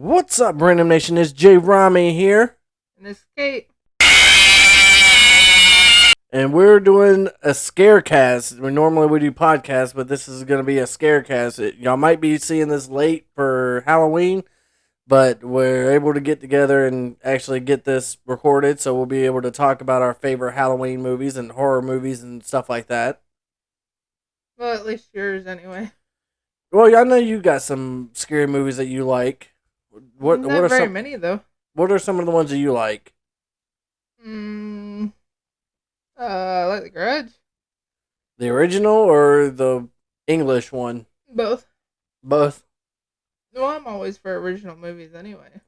What's up, Random Nation? It's J. Rami here, And escape. and we're doing a Scarecast. Normally we do podcasts, but this is going to be a Scarecast. Y'all might be seeing this late for Halloween, but we're able to get together and actually get this recorded, so we'll be able to talk about our favorite Halloween movies and horror movies and stuff like that. Well, at least yours anyway. Well, I know you got some scary movies that you like. What Not are very some? many though. What are some of the ones that you like? Mm, like The Grudge. The original or the English one? Both. Both. Well, I'm always for original movies anyway.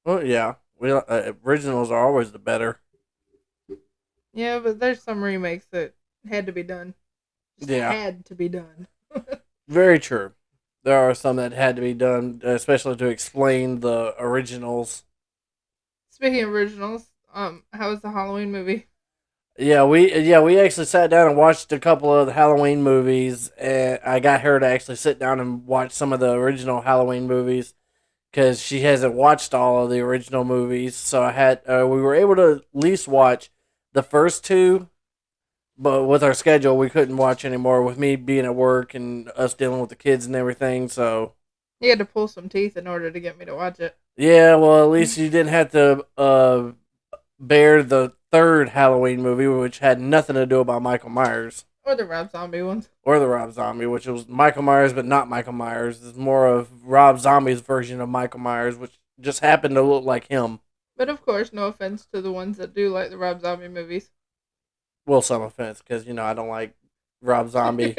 Well, yeah. Originals are always the better. Yeah, but there's some remakes that had to be done. Just Yeah, had to be done. very true. There are some that had to be done, especially to explain the originals. Speaking of originals, how was the Halloween movie? Yeah, we actually sat down and watched a couple of the Halloween movies, and I got her to actually sit down and watch some of the original Halloween movies because she hasn't watched all of the original movies. So we were able to at least watch the first two, but with our schedule, we couldn't watch anymore. With me being at work and us dealing with the kids and everything, so You had to pull some teeth in order to get me to watch it. yeah. Well, at least you didn't have to bear the third Halloween movie, which had nothing to do about Michael Myers Or the Rob Zombie ones. or the Rob Zombie, which was Michael Myers, but not Michael Myers. It's more of Rob Zombie's version of Michael Myers, which just happened to look like him. But of course, no offense to the ones that do like the Rob Zombie movies. Well, some offense, because I don't like Rob Zombie.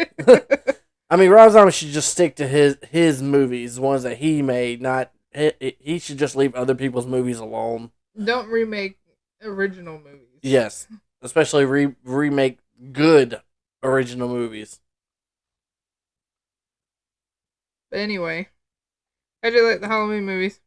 I mean, Rob Zombie should just stick to his movies, the ones that he made. Not he should just leave other people's movies alone. Don't remake original movies. Yes, especially remake good original movies. But anyway, how'd you like the Halloween movies?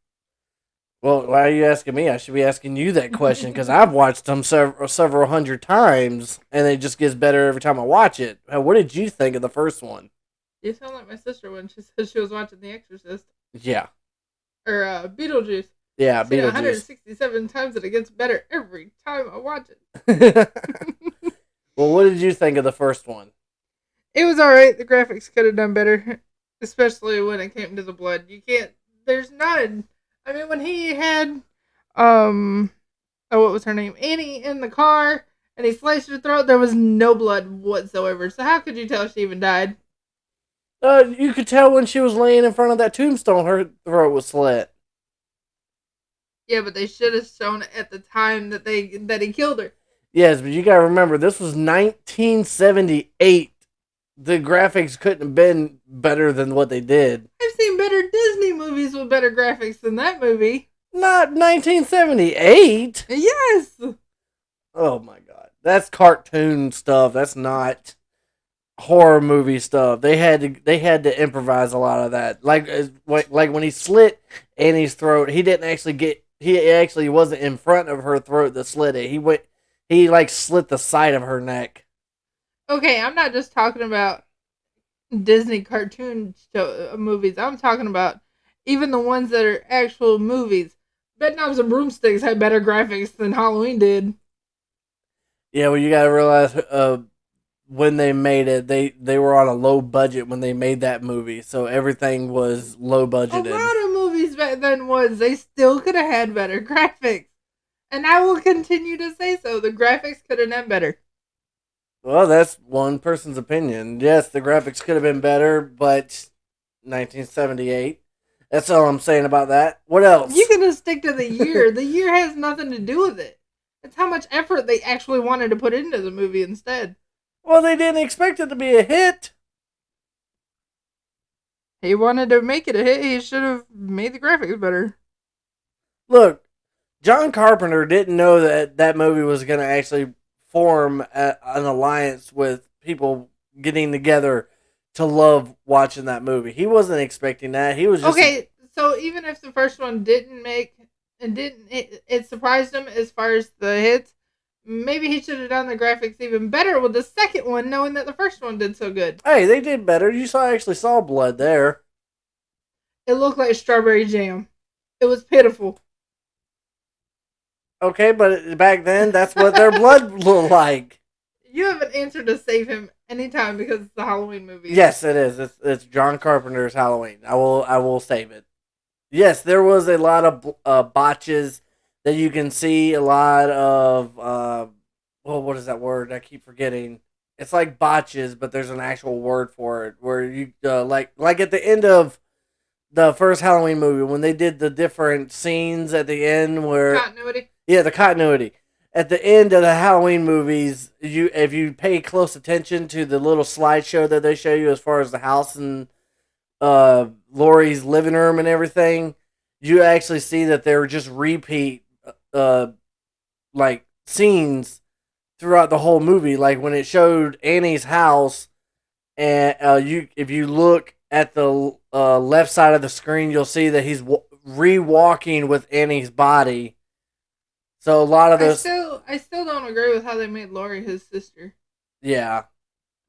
Well, why are you asking me? I should be asking you that question because I've watched them several hundred times, and it just gets better every time I watch it. What did you think of the first one? You sound like my sister when she said she was watching The Exorcist. Yeah, Or Beetlejuice. yeah, I've seen it Beetlejuice. 167 times and it gets better every time I watch it. Well, what did you think of the first one? It was alright. The graphics could have done better. Especially when it came to the blood. You can't... There's none. I mean, when he had... Oh, what was her name? Annie in the car. And he sliced her throat. There was no blood whatsoever. So how could you tell she even died? You could tell when she was laying in front of that tombstone, her throat was slit. Yeah, but they should have shown it at the time that he killed her. Yes, but you gotta remember, this was 1978. The graphics couldn't have been better than what they did. I've seen better Disney movies with better graphics than that movie. Not 1978. Yes. Oh my god, that's cartoon stuff. That's not horror movie stuff. They had to improvise a lot of that. Like when he slit Annie's throat, he didn't actually get. He actually wasn't in front of her throat that slit it. He like slit the side of her neck. Okay, I'm not just talking about Disney cartoon movies. I'm talking about even the ones that are actual movies. Bedknobs and Broomsticks had better graphics than Halloween did. Yeah, well, you gotta realize, when they made it, they were on a low budget when they made that movie, so everything was low budgeted. A lot of movies back then they still could have had better graphics. And I will continue to say so. The graphics could have done better. Well, that's one person's opinion. Yes, the graphics could have been better, but 1978. That's all I'm saying about that. What else? You can just stick to the year. The year has nothing to do with it. It's how much effort they actually wanted to put into the movie instead. Well, they didn't expect it to be a hit. He wanted to make it a hit. He should have made the graphics better. Look, John Carpenter didn't know that movie was going to actually form an alliance with people getting together to love watching that movie. He wasn't expecting that. He was just... Okay, so even if the first one didn't make... It surprised him as far as the hits. Maybe he should have done the graphics even better with the second one, knowing that the first one did so good. Hey, they did better. You actually saw blood there. It looked like strawberry jam. It was pitiful. Okay, but back then, that's what their blood looked like. You have an answer to save him anytime because it's the Halloween movie. Yes, it is. It's John Carpenter's Halloween. I will save it. Yes, there was a lot of botches that you can see. A lot of well, what is that word? I keep forgetting. It's like botches, but there's an actual word for it. Where you like at the end of the first Halloween movie when they did the different scenes at the end where Continuity. yeah, the continuity. At the end of the Halloween movies, if you pay close attention to the little slideshow that they show you as far as the house and Laurie's living room and everything, you actually see that they're just repeat uh like scenes throughout the whole movie. Like when it showed Annie's house, and you if you look at the left side of the screen, you'll see that he's re-walking with Annie's body. So a lot of those, I still don't agree with how they made Laurie his sister. yeah.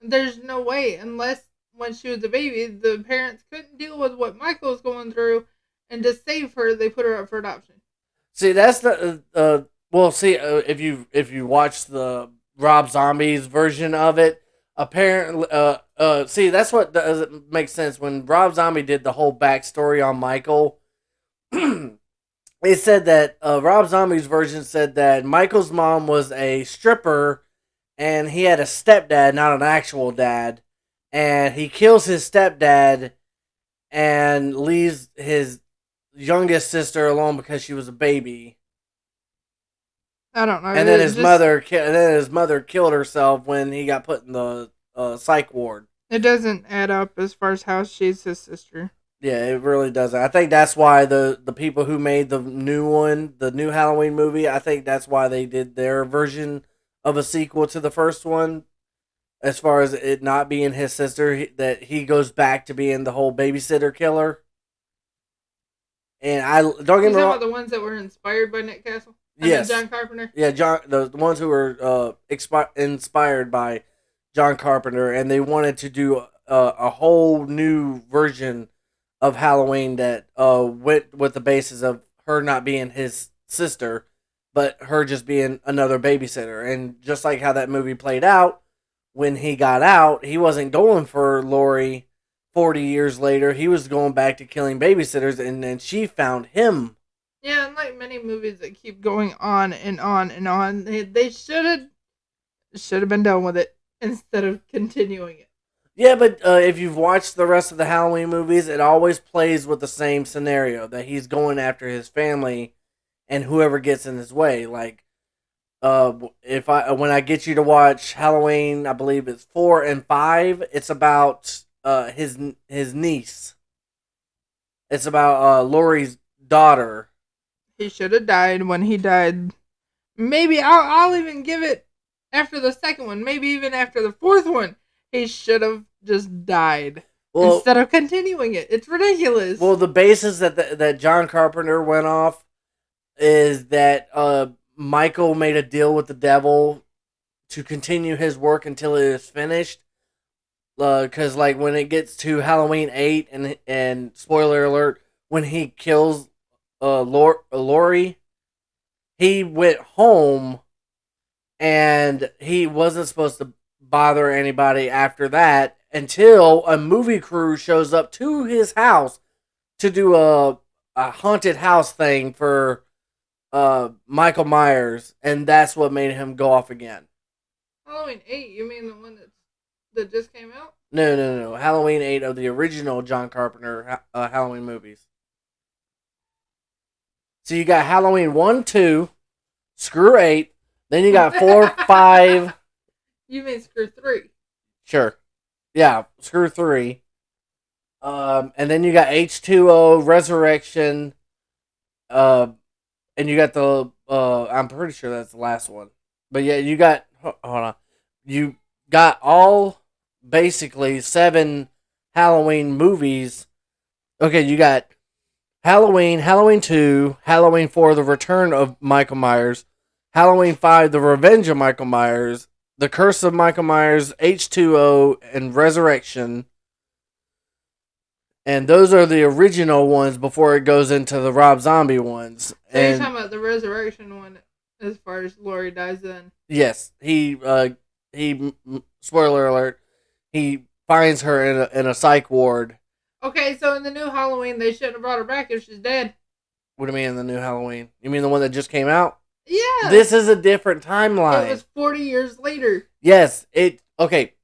There's no way, unless when she was a baby, the parents couldn't deal with what Michael was going through, and to save her, they put her up for adoption. See, that's the well. See, if you watch the Rob Zombie's version of it, apparently, see, that's what doesn't make sense when Rob Zombie did the whole backstory on Michael. It said that Rob Zombie's version said that Michael's mom was a stripper, and he had a stepdad, not an actual dad, and he kills his stepdad and leaves his youngest sister alone because she was a baby. I don't know. And then his mother killed herself when he got put in the psych ward. It doesn't add up as far as how she's his sister. Yeah, it really doesn't. I think that's why the people who made the new one, the new Halloween movie, I think that's why they did their version of a sequel to the first one. As far as it not being his sister, that he goes back to being the whole babysitter killer. And I don't get me talking wrong. about the ones that were inspired by Nick Castle? Yes. John Carpenter? Yeah, the ones who were inspired by John Carpenter, and they wanted to do a whole new version of Halloween that went with the basis of her not being his sister, but her just being another babysitter. And just like how that movie played out, when he got out, he wasn't going for Laurie 40 years later. He was going back to killing babysitters, and then she found him. Yeah, and like many movies that keep going on and on and on, they should have been done with it instead of continuing it. Yeah, but if you've watched the rest of the Halloween movies, it always plays with the same scenario that he's going after his family and whoever gets in his way. Like, if when I get you to watch Halloween, I believe it's 4 and 5. It's about his niece. It's about Laurie's daughter. He should have died when he died. Maybe I'll even give it after the second one. Maybe even after the fourth one. He should have just died instead of continuing it. It's ridiculous. Well, the basis that John Carpenter went off is that Michael made a deal with the devil to continue his work until it is finished. Because like when it gets to Halloween 8, and spoiler alert, when he kills Laurie, he went home, and he wasn't supposed to bother anybody after that until a movie crew shows up to his house to do a haunted house thing for Michael Myers, and that's what made him go off again. Halloween 8, you mean the one that just came out? No. Halloween 8 of the original John Carpenter Halloween movies. So you got Halloween 1, 2, screw 8, then you got 4, 5. You mean screw 3? Sure. Yeah, screw 3. And then you got H2O, Resurrection, and you got the, I'm pretty sure that's the last one. But yeah, you got, hold on. You got all, basically, 7 Halloween movies. Okay, you got Halloween, Halloween 2, Halloween 4, The Return of Michael Myers, Halloween 5, The Revenge of Michael Myers, The Curse of Michael Myers, H2O, and Resurrection. And those are the original ones before it goes into the Rob Zombie ones. So you're And talking about the resurrection one, as far as Laurie dies then. yes, spoiler alert, he finds her in a psych ward. Okay, so in the new Halloween, they shouldn't have brought her back if she's dead. What do you mean in the new Halloween? You mean the one that just came out? Yeah. This is a different It timeline. was 40 years later. Yes, okay.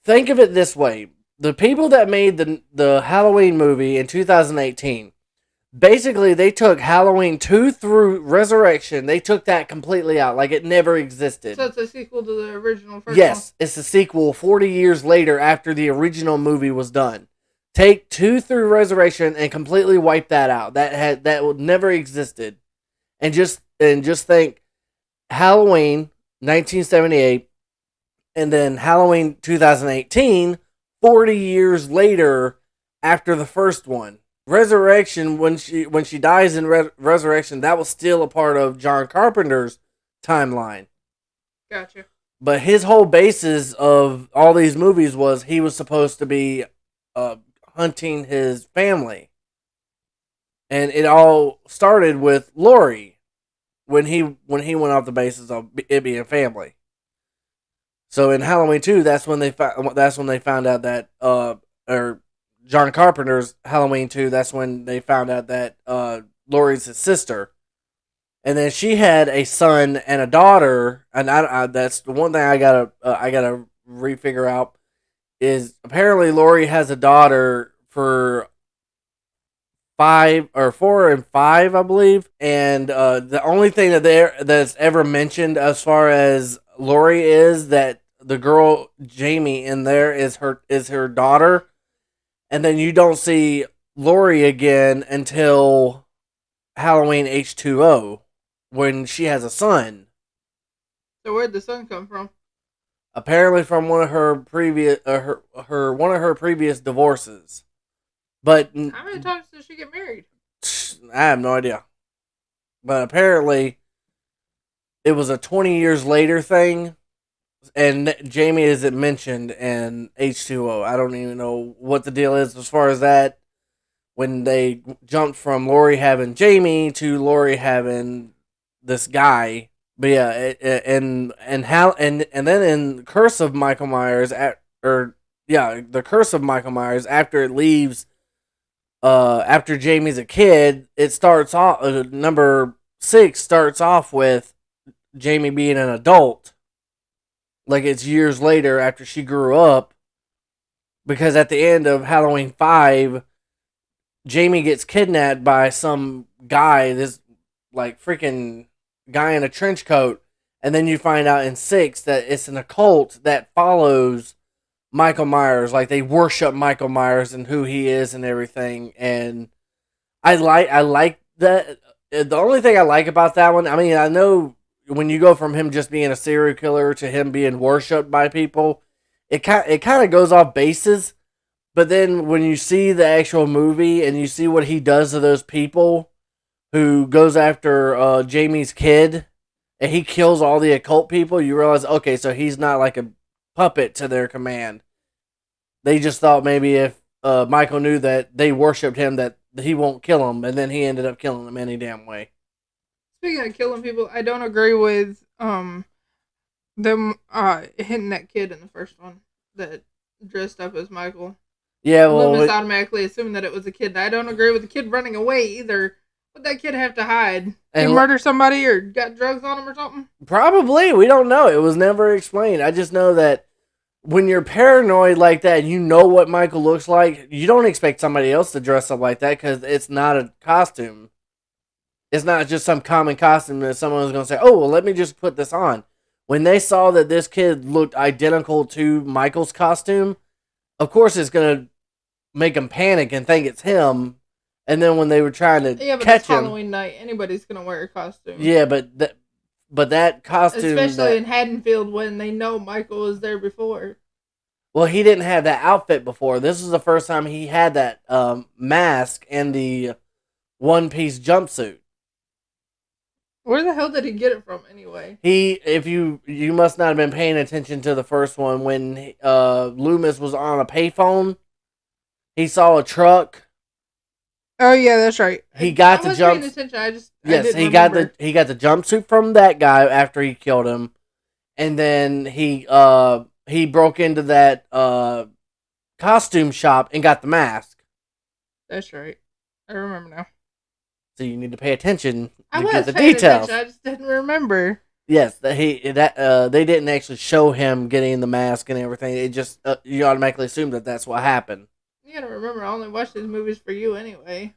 Think of it this way. The people that made the Halloween movie in 2018, basically they took Halloween 2 through Resurrection, they took that completely out, like it never existed. So it's a sequel to the original first Yes, one. it's a sequel 40 years later after the original movie was done. Take 2 through Resurrection and completely wipe that out. That never existed. And just think Halloween 1978 and then Halloween 2018 40 years later after the first one. Resurrection, when she dies in Resurrection, that was still a part of John Carpenter's timeline. Gotcha. But his whole basis of all these movies was he was supposed to be hunting his family. And it all started with Laurie when he went off the basis of it being family. So in Halloween 2, that's when they found out that or John Carpenter's Halloween 2, that's when they found out that Laurie's his sister. And then she had a son and a daughter, and that's the one thing I gotta refigure out is apparently Laurie has a daughter for 4 and 5, I believe. And the only thing that's ever mentioned as far as Laurie is that the girl Jamie in there is her daughter, and then you don't see Laurie again until Halloween H2O when she has a son. So where'd the son come from? Apparently from one of her previous one of her previous divorces. But how many times did she get married? I have no idea. But apparently it was a 20 years later thing, and Jamie isn't mentioned in H2O. I don't even know what the deal is as far as that. When they jumped from Laurie having Jamie to Laurie having this guy. But yeah, and then in Curse of Michael Myers the Curse of Michael Myers, after it leaves after Jamie's a kid, it starts off number 6 starts off with Jamie being an adult. Like it's years later after she grew up, because at the end of Halloween 5, Jamie gets kidnapped by some guy, this like freaking guy in a trench coat, and then you find out in 6 that it's an occult that follows Michael Myers. Like they worship Michael Myers and who he is and everything. And I like that. The only thing I like about that one, I mean, I know when you go from him just being a serial killer to him being worshipped by people, it kind of goes off bases. But then when you see the actual movie and you see what he does to those people who goes after Jamie's kid and he kills all the occult people, you realize, okay, so he's not like a puppet to their command. They just thought maybe if Michael knew that they worshipped him, that he won't kill them, and then he ended up killing them any damn way. Speaking of killing people, I don't agree with them hitting that kid in the first one that dressed up as Michael. Yeah, well, Loomis automatically assuming that it was a kid. I don't agree with the kid running away either. What that kid have to hide? He murdered somebody or got drugs on him or something? Probably. We don't know. It was never explained. I just know that when you're paranoid like that and you know what Michael looks like, you don't expect somebody else to dress up like that because it's not a costume. It's not just some common costume that someone's going to say, oh, well, let me just put this on. When they saw that this kid looked identical to Michael's costume, of course it's going to make them panic and think it's him. And then when they were trying to catch it's him, Halloween night, anybody's going to wear a costume. Yeah, but that costume, especially in Haddonfield when they know Michael was there before. Well, he didn't have that outfit before. This was the first time he had that mask and the one-piece jumpsuit. Where the hell did he get it from anyway? If you must not have been paying attention to the first one when Loomis was on a payphone He saw a truck. Oh yeah, that's right. He got the I was paying jump. attention. I Yes, didn't remember. he got the jumpsuit from that guy after he killed him, and then he broke into that costume shop and got the mask. That's right. I remember now. So you need to pay attention I to get was the paying details. attention. I just didn't remember. Yes, they didn't actually show him getting the mask and everything. It just you automatically assume that that's what happened. You gotta remember, I only watch these movies for you anyway.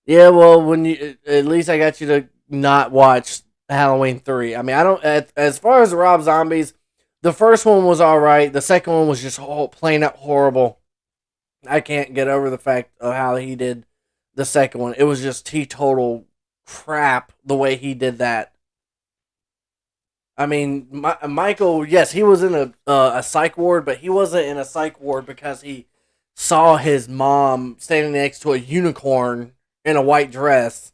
Yeah, well, when you at least I got you to not watch Halloween 3. I mean, I don't as far as the Rob Zombies, the first one was all right. The second one was just plain out horrible. I can't get over the fact of how he did the second one. It was just teetotal crap the way he did that. I mean, Michael, yes, he was in a psych ward, but he wasn't in a psych ward because he saw his mom standing next to a unicorn in a white dress.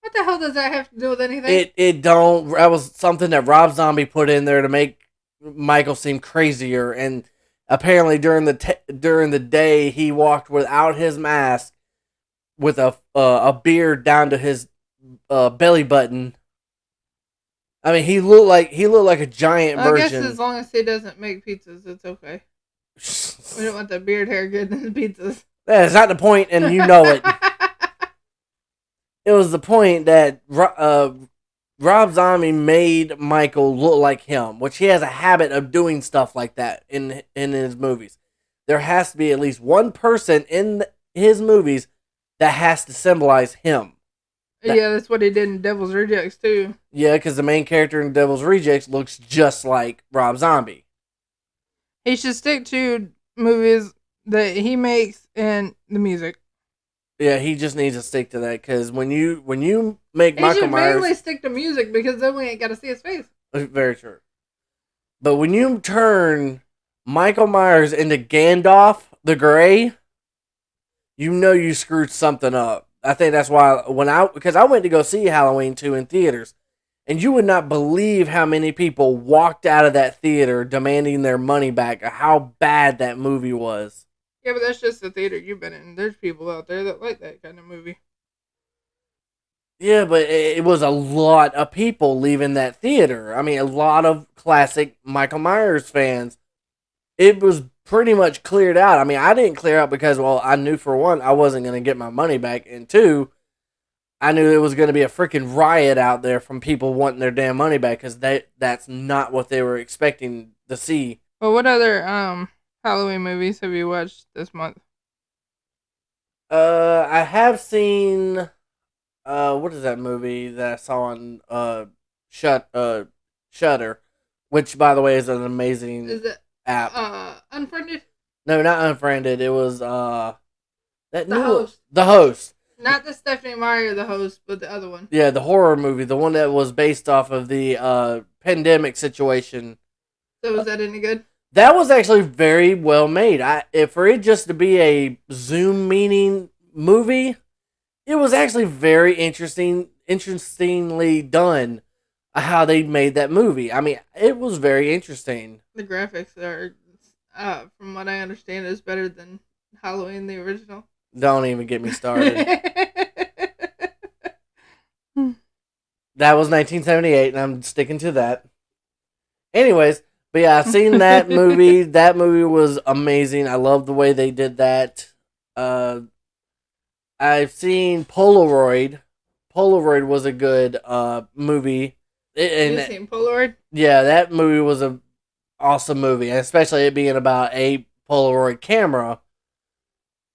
What the hell does that have to do with anything? It don't. That was something that Rob Zombie put in there to make Michael seem crazier. And apparently during the day he walked without his mask, with a beard down to his belly button. I mean, he looked like a giant version. I guess as long as he doesn't make pizzas, it's okay. We don't want the beard hair getting in the pizzas. That's not the point, and you know it. It was the point that Rob Zombie made Michael look like him, which he has a habit of doing stuff like that in his movies. There has to be at least one person in his movies that has to symbolize him. Yeah, that's what he did in Devil's Rejects too. Yeah, because the main character in Devil's Rejects looks just like Rob Zombie. He should stick to movies that he makes and the music. Yeah, he just needs to stick to that because when you make he Michael should Myers, mainly stick to music because then we ain't got to see his face. Very true. But when you turn Michael Myers into Gandalf the Grey, you know you screwed something up. I think that's why because I went to go see Halloween 2 in theaters, and you would not believe how many people walked out of that theater demanding their money back, or how bad that movie was. Yeah, but that's just the theater you've been in. There's people out there that like that kind of movie. Yeah, but it was a lot of people leaving that theater. I mean, a lot of classic Michael Myers fans. It was pretty much cleared out. I mean, I didn't clear out because, well, I knew for one, I wasn't going to get my money back. And two, I knew there was going to be a freaking riot out there from people wanting their damn money back because that's not what they were expecting to see. Well, what other Halloween movies have you watched this month? I have seen, what is that movie that I saw on Shudder, which, by the way, is an amazing app. Unfriended? No, not Unfriended. It was The Host. The Host. Not the Stephanie Meyer, The Host, but the other one. Yeah, the horror movie, the one that was based off of the pandemic situation. So was that any good? That was actually very well made. For it just to be a Zoom meeting movie, it was actually very interestingly done. How they made that movie. I mean, it was very interesting. The graphics are, from what I understand, is better than Halloween the original. Don't even get me started. That was 1978, and I'm sticking to that. Anyways, but yeah, I've seen that movie. That movie was amazing. I love the way they did that. I've seen Polaroid. Polaroid was a good movie. You've seen Polaroid? Yeah, that movie was an awesome movie, especially it being about a Polaroid camera.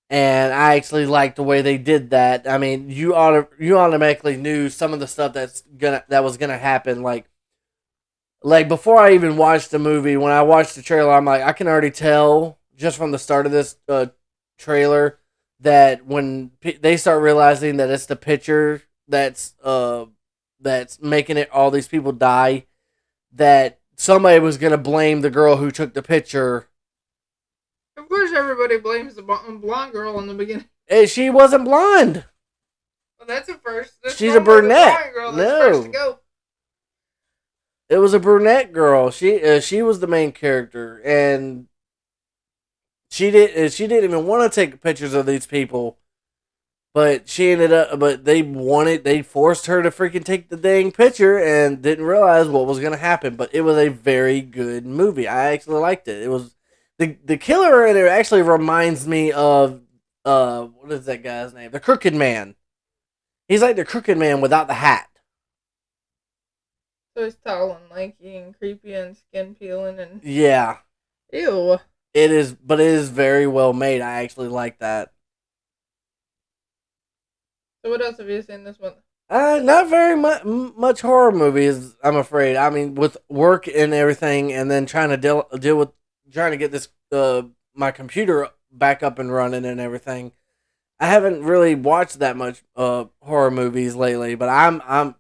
And I actually liked the way they did that. I mean, you automatically knew some of the stuff that was gonna happen. Like before I even watched the movie, when I watched the trailer, I'm like, I can already tell just from the start of this trailer that when they start realizing that it's the picture that's making it all these people die, that somebody was gonna blame the girl who took the picture. Of course, everybody blames the blonde girl in the beginning. Hey, she wasn't blonde. Well, that's a first. She's a brunette. Girl No, first to go. It was a brunette girl. She was the main character, and She didn't even want to take pictures of these people, but she ended up. But they forced her to freaking take the dang picture and didn't realize what was gonna happen. But it was a very good movie. I actually liked it. It was the killer in it actually reminds me of what is that guy's name? The Crooked Man. He's like the Crooked Man without the hat. So he's tall and lanky and creepy and skin peeling and Yeah, ew. it is, but it is very well made. I actually like that. So what else have you seen this month? Not very much horror movies. I'm afraid. I mean, with work and everything, and then trying to deal with trying to get this my computer back up and running and everything. I haven't really watched that much horror movies lately, but I'm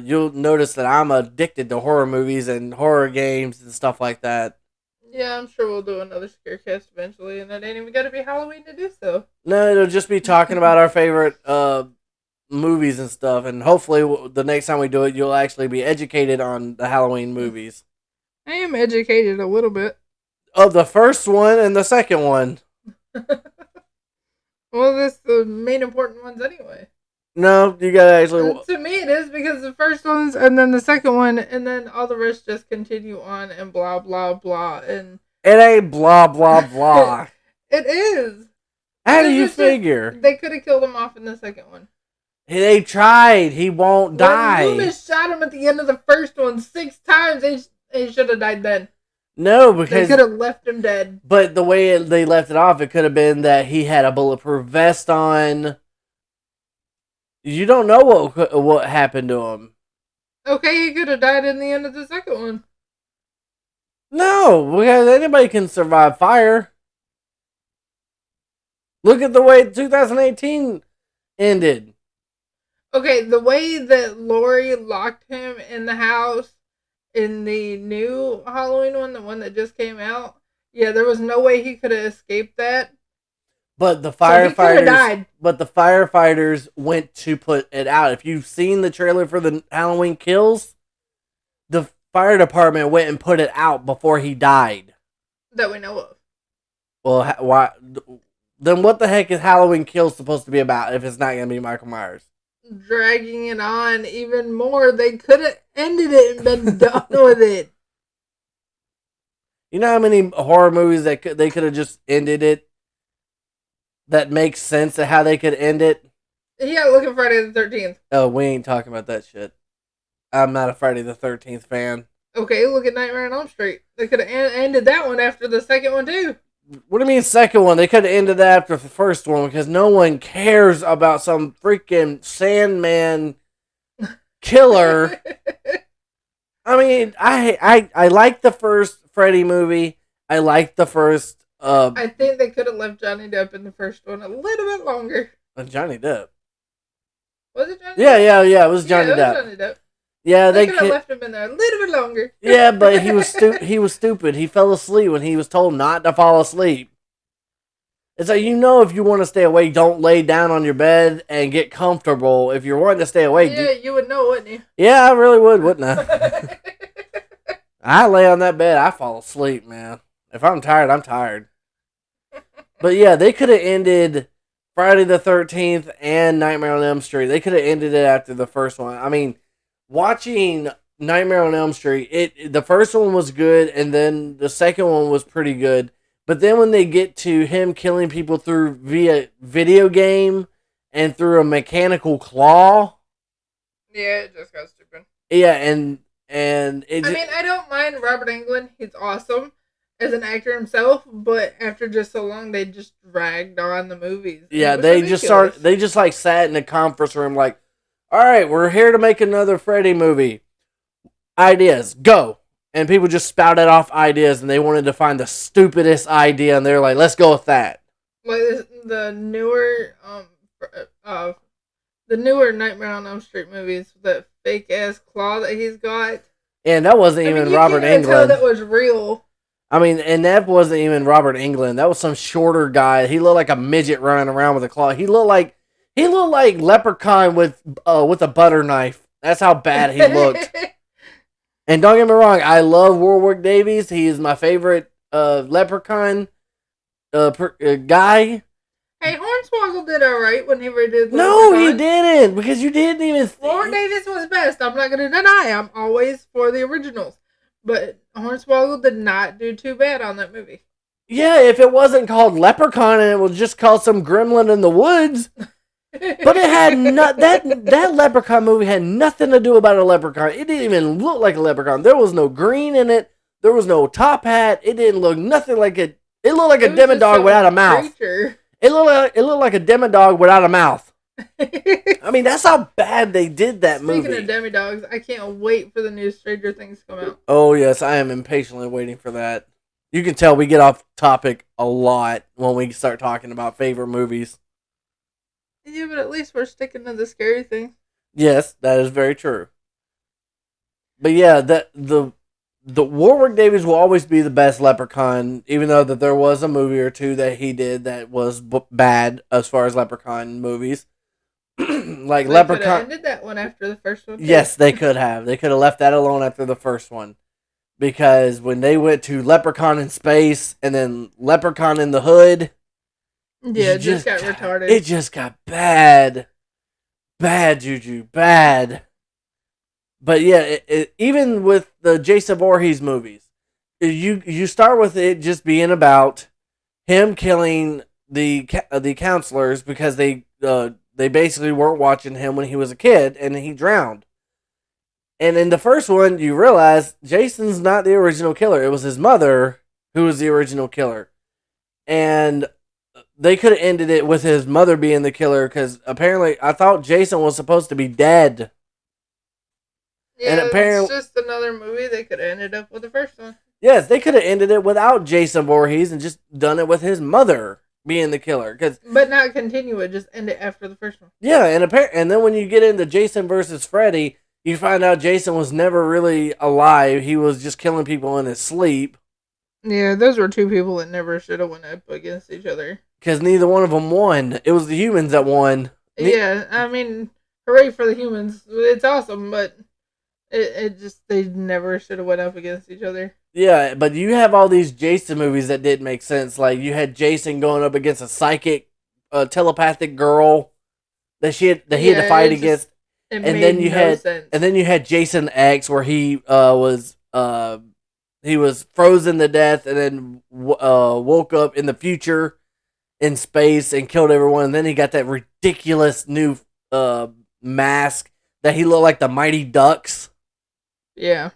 you'll notice that I'm addicted to horror movies and horror games and stuff like that. Yeah, I'm sure we'll do another Scarecast eventually, and it ain't even gotta be Halloween to do so. No, it'll just be talking about our favorite movies and stuff, and hopefully the next time we do it, you'll actually be educated on the Halloween movies. I am educated a little bit. Of the first one and the second one. Well, that's the main important ones anyway. No, you gotta actually. To me, it is because the first one's and then the second one, and then all the rest just continue on and blah blah blah. And it ain't blah blah blah. It is. How do you figure? They could have killed him off in the second one. They tried. He won't die. When Loomis shot him at the end of the first one 6 times, he should have died then. No, because they could have left him dead. But the way they left it off, it could have been that he had a bulletproof vest on. You don't know what happened to him. Okay, he could have died in the end of the second one. No, because anybody can survive fire. Look at the way 2018 ended. Okay, the way that Lori locked him in the house in the new Halloween one, the one that just came out, yeah, there was no way he could have escaped that. But the firefighters went to put it out. If you've seen the trailer for the Halloween Kills, the fire department went and put it out before he died. That we know of. Well, why? Then what the heck is Halloween Kills supposed to be about if it's not going to be Michael Myers? Dragging it on even more. They could have ended it and been done with it. You know how many horror movies they could have just ended it? That makes sense of how they could end it. Yeah, look at Friday the 13th. Oh, we ain't talking about that shit. I'm not a Friday the 13th fan. Okay, look at Nightmare on Elm Street. They could have ended that one after the second one too. What do you mean second one? They could have ended that after the first one because no one cares about some freaking Sandman killer. I mean, I like the first Freddy movie. I like the first. I think they could have left Johnny Depp in the first one a little bit longer. Johnny Depp. Was it Johnny Depp? Yeah, it was Johnny Depp. Johnny Depp. Yeah, they could have left him in there a little bit longer. Yeah, but he was he was stupid. He fell asleep when he was told not to fall asleep. It's like, if you want to stay awake, don't lay down on your bed and get comfortable. If you're wanting to stay awake, yeah, you would know, wouldn't you? Yeah, I really would, wouldn't I? I lay on that bed, I fall asleep, man. If I'm tired, I'm tired. But yeah, they could have ended Friday the 13th and Nightmare on Elm Street. They could have ended it after the first one. I mean, watching Nightmare on Elm Street, the first one was good, and then the second one was pretty good. But then when they get to him killing people via video game and through a mechanical claw, yeah, it just got stupid. Yeah, and it. I don't mind Robert Englund; he's awesome as an actor himself. But after just so long, they just dragged on the movies. Yeah, they ridiculous. They just like sat in a conference room, like, all right, we're here to make another Freddy movie. Ideas, go. And people just spouted off ideas, and they wanted to find the stupidest idea, and they're like, let's go with that. Like the newer Nightmare on Elm Street movies, that fake ass claw that he's got. And that wasn't even Robert Englund. Tell that was real. I mean, and that wasn't even Robert Englund. That was some shorter guy. He looked like a midget running around with a claw. He looked like Leprechaun with a butter knife. That's how bad he looked. And don't get me wrong, I love Warwick Davis. He is my favorite Leprechaun. guy. Hey, Hornswoggle did alright when he redid the No, he Leprechaun. didn't, because you didn't even. Warren Davis was best. I'm not going to deny. I'm always for the originals. But Hornswoggle did not do too bad on that movie. Yeah, if it wasn't called Leprechaun and it was just called some gremlin in the woods. But it had that Leprechaun movie had nothing to do about a leprechaun. It didn't even look like a leprechaun. There was no green in it. There was no top hat. It didn't look nothing like it. It looked like a demodog without a mouth. Creature. It looked like a demodog without a mouth. I mean, that's how bad they did that movie. Speaking of demidogs, I can't wait for the new Stranger Things to come out. Oh yes, I am impatiently waiting for that. You can tell we get off topic a lot when we start talking about favorite movies. Yeah, but at least we're sticking to the scary thing. Yes, that is very true. But yeah, the Warwick Davis will always be the best Leprechaun, even though that there was a movie or two that he did that was bad as far as Leprechaun movies. Like they Leprechaun. Could have ended that one after the first one. Too. Yes, they could have. They could have left that alone after the first one, because when they went to Leprechaun in Space and then Leprechaun in the Hood. Yeah, it just got retarded. It just got bad. Bad juju. Bad. But yeah, even with the Jason Voorhees movies, you start with it just being about him killing the counselors because they basically weren't watching him when he was a kid and he drowned. And in the first one, you realize Jason's not the original killer. It was his mother who was the original killer. And they could have ended it with his mother being the killer, because apparently I thought Jason was supposed to be dead. Yeah, and apparently, it's just another movie. They could have ended up with the first one. Yes, they could have ended it without Jason Voorhees and just done it with his mother being the killer. But not continue it, just end it after the first one. Yeah, and then when you get into Jason versus Freddy, you find out Jason was never really alive. He was just killing people in his sleep. Yeah, those were two people that never should have went up against each other. Because neither one of them won. It was the humans that won. Yeah, I mean, hooray for the humans. It's awesome, but it just, they never should have went up against each other. Yeah, but you have all these Jason movies that didn't make sense. Like, you had Jason going up against a psychic, telepathic girl that he had to fight against. And then you had Jason X, where he was frozen to death and then woke up in the future in space and killed everyone. And then he got that ridiculous new mask that he looked like the Mighty Ducks. Yeah.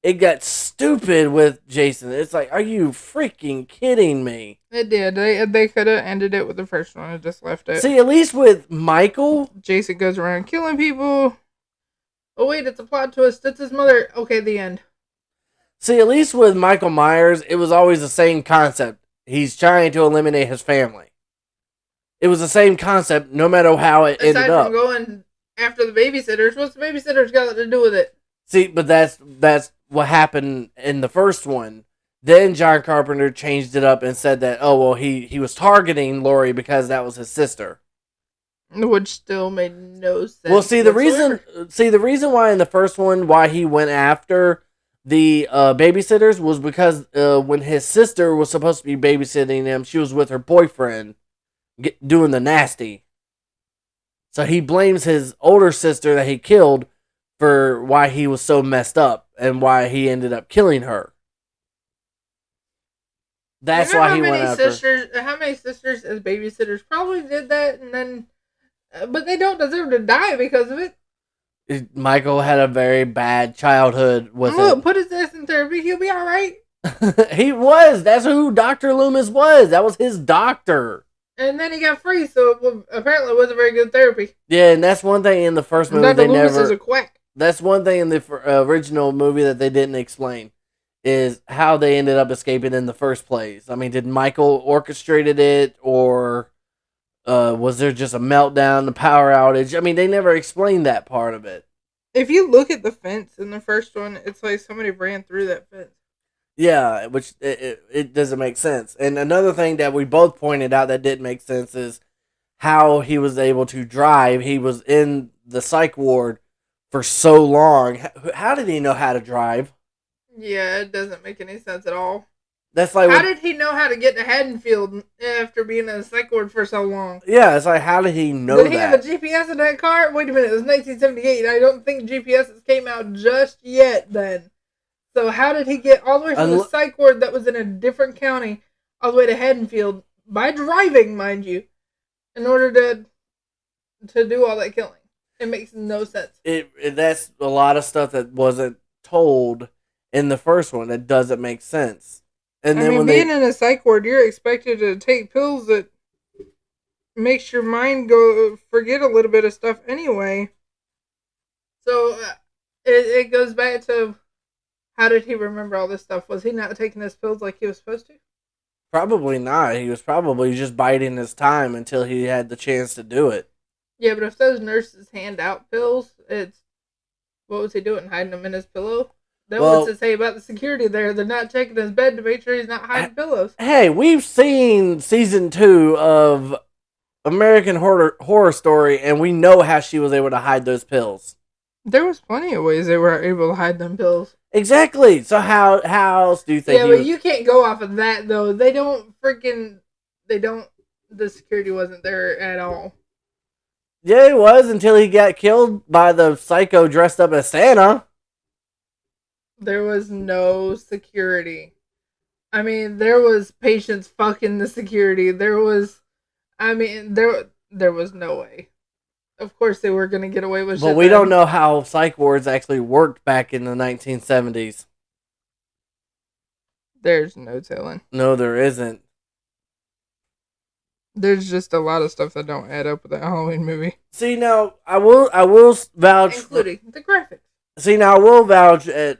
It got stupid with Jason. It's like, are you freaking kidding me? It did. They could have ended it with the first one and just left it. See, at least with Michael, Jason goes around killing people. Oh wait, it's a plot twist. It's his mother. Okay, the end. See, at least with Michael Myers, it was always the same concept. He's trying to eliminate his family. It was the same concept, no matter how it ended up. Aside from going after the babysitters, what's the babysitters got to do with it? See, but that's what happened in the first one. Then John Carpenter changed it up and said that, oh, well, he was targeting Laurie because that was his sister. Which still made no sense. Well, the reason why in the first one, why he went after the babysitters was because when his sister was supposed to be babysitting him, she was with her boyfriend doing the nasty. So he blames his older sister that he killed for why he was so messed up and why he ended up killing her. That's why he went after. How many sisters as babysitters probably did that, and then, but they don't deserve to die because of it. Michael had a very bad childhood with it. Put his ass in therapy. He'll be all right. He was. That's who Dr. Loomis was. That was his doctor. And then he got free, so apparently it wasn't very good therapy. Yeah, and that's one thing in the first movie Dr. Loomis is a quack. That's one thing in the original movie that they didn't explain, is how they ended up escaping in the first place. I mean, did Michael orchestrated it, or was there just a meltdown, the power outage? I mean, they never explained that part of it. If you look at the fence in the first one, it's like somebody ran through that fence. Yeah, which it doesn't make sense. And another thing that we both pointed out that didn't make sense is how he was able to drive. He was in the psych ward for so long. How did he know how to drive? Yeah, it doesn't make any sense at all. That's like How did he know how to get to Haddonfield after being in a psych ward for so long? yeah, it's like how did he know Did he have a GPS in that car? Wait a minute, it was 1978. I don't think GPSs came out just yet then. So how did he get all the way from the psych ward that was in a different county all the way to Haddonfield by driving, mind you, in order to do all that killing? It makes no sense. That's a lot of stuff that wasn't told in the first one. That doesn't make sense. And then when being in a psych ward, you're expected to take pills that makes your mind go forget a little bit of stuff anyway. So it goes back to how did he remember all this stuff? Was he not taking his pills like he was supposed to? Probably not. He was probably just biding his time until he had the chance to do it. Yeah, but if those nurses hand out pills, it's what was he doing? Hiding them in his pillow? That what's it say about the security there? They're not checking his bed to make sure he's not hiding pillows. Hey, we've seen season 2 of American Horror Story, and we know how she was able to hide those pills. There was plenty of ways they were able to hide them pills. Exactly. So how else do you think? Yeah, but you can't go off of that though. The security wasn't there at all. Yeah, he was until he got killed by the psycho dressed up as Santa. There was no security. I mean, there was patients fucking the security. There was no way. Of course they were going to get away with shit. But we don't know how psych wards actually worked back in the 1970s. There's no telling. No, there isn't. There's just a lot of stuff that don't add up with that Halloween movie. See, now I will vouch, including the graphics. See, now I will vouch at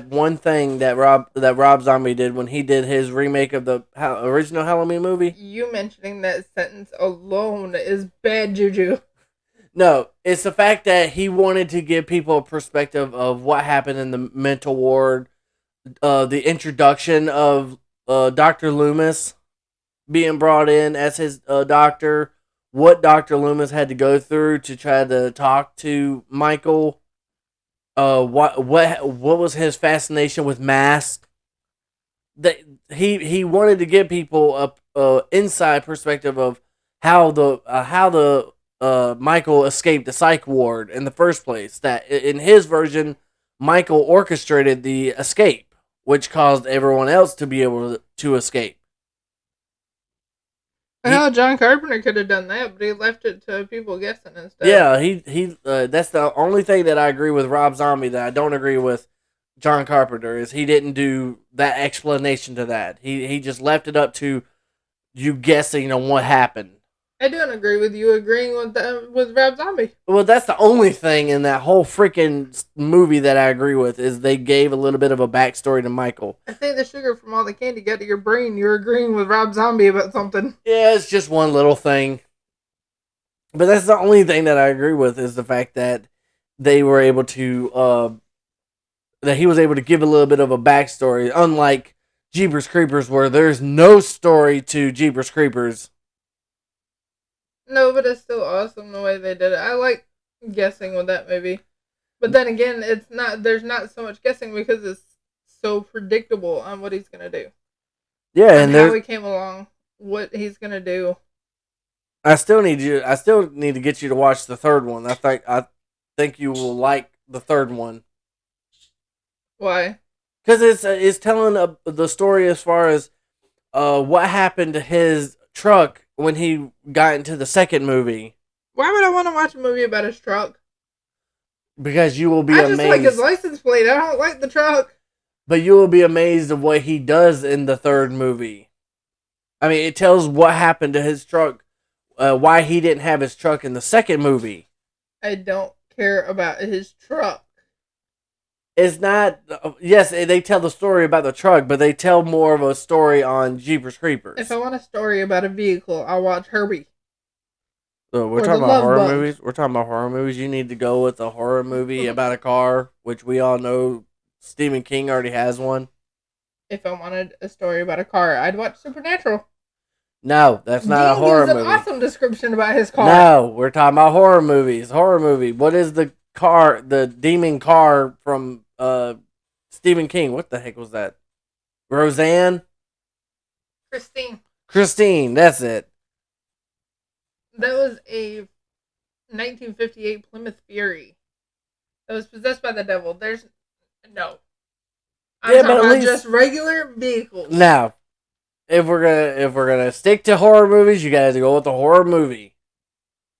one thing that Rob Zombie did when he did his remake of the original Halloween movie. You mentioning that sentence alone is bad juju. No, it's the fact that he wanted to give people a perspective of what happened in the mental ward, the introduction of Dr. Loomis being brought in as his doctor, what Dr. Loomis had to go through to try to talk to Michael. What was his fascination with masks? That he wanted to give people a inside perspective of how the Michael escaped the psych ward in the first place. That in his version, Michael orchestrated the escape, which caused everyone else to be able to escape. Well, John Carpenter could have done that, but he left it to people guessing and stuff. Yeah, he that's the only thing that I agree with Rob Zombie that I don't agree with John Carpenter is he didn't do that explanation to that. He just left it up to you guessing on what happened. I don't agree with you agreeing with Rob Zombie. Well, that's the only thing in that whole freaking movie that I agree with is they gave a little bit of a backstory to Michael. I think the sugar from all the candy got to your brain. You're agreeing with Rob Zombie about something. Yeah, it's just one little thing. But that's the only thing that I agree with is the fact that they were able to, that he was able to give a little bit of a backstory, unlike Jeepers Creepers, where there's no story to Jeepers Creepers. No, but it's still awesome the way they did it. I like guessing with that movie. But then again, there's not so much guessing because it's so predictable on what he's going to do. Yeah, and how he came along, what he's going to do. I still need to get you to watch the third one. I think you will like the third one. Why? Because it's telling the story as far as what happened to his truck when he got into the second movie. Why would I want to watch a movie about his truck? Because you will be amazed. I just like his license plate. I don't like the truck. But you will be amazed of what he does in the third movie. I mean, it tells what happened to his truck, why he didn't have his truck in the second movie. I don't care about his truck. It's not. Yes, they tell the story about the truck, but they tell more of a story on Jeepers Creepers. If I want a story about a vehicle, I'll watch Herbie. So we're talking about horror movies. We're talking about horror movies. You need to go with a horror movie about a car, which we all know Stephen King already has one. If I wanted a story about a car, I'd watch Supernatural. No, that's not a horror movie. An awesome description about his car. No, we're talking about horror movies. Horror movie. What is the car? The demon car from Stephen King. What the heck was that? Roseanne? Christine. Christine, that's it. That was a 1958 Plymouth Fury that was possessed by the devil. There's no. I'm Yeah, talking but at about least just regular vehicles. now, if we're gonna stick to horror movies, you guys go with the horror movie.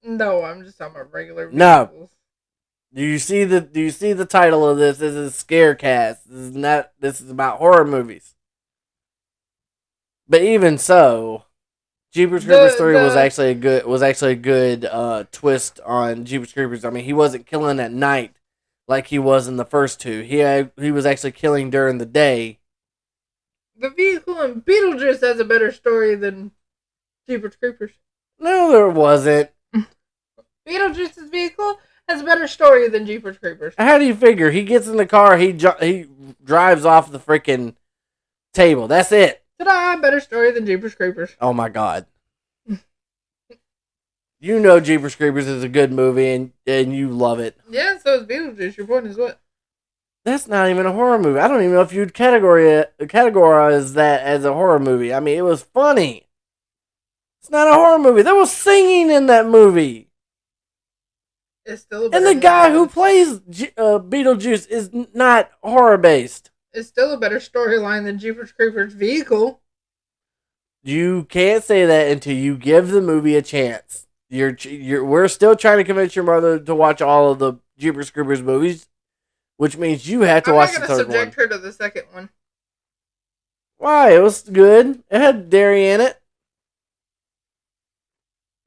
No, I'm just talking about regular No. vehicles. Do you see the title of this? This is Scarecast. This is about horror movies. But even so, Jeepers Creepers 3 was actually a good twist on Jeepers Creepers. I mean, he wasn't killing at night like he was in the first two. He was actually killing during the day. The vehicle in Beetlejuice has a better story than Jeepers Creepers. No, there wasn't. Beetlejuice's vehicle has a better story than Jeepers Creepers. How do you figure? He gets in the car, he drives off the freaking table. That's it. Ta-da! Better story than Jeepers Creepers. Oh my god. You know Jeepers Creepers is a good movie and you love it. Yeah, so is Beetlejuice. Your point is what? That's not even a horror movie. I don't even know if you'd categorize that as a horror movie. I mean, it was funny. It's not a horror movie. There was singing in that movie. It's still a And the guy who plays Beetlejuice is not horror based. It's still a better storyline than Jeepers Creepers vehicle. You can't say that until you give the movie a chance. We're still trying to convince your mother to watch all of the Jeepers Creepers movies, which means you have to watch the third one. I'm not going to subject her to the second one. Why? It was good. It had dairy in it.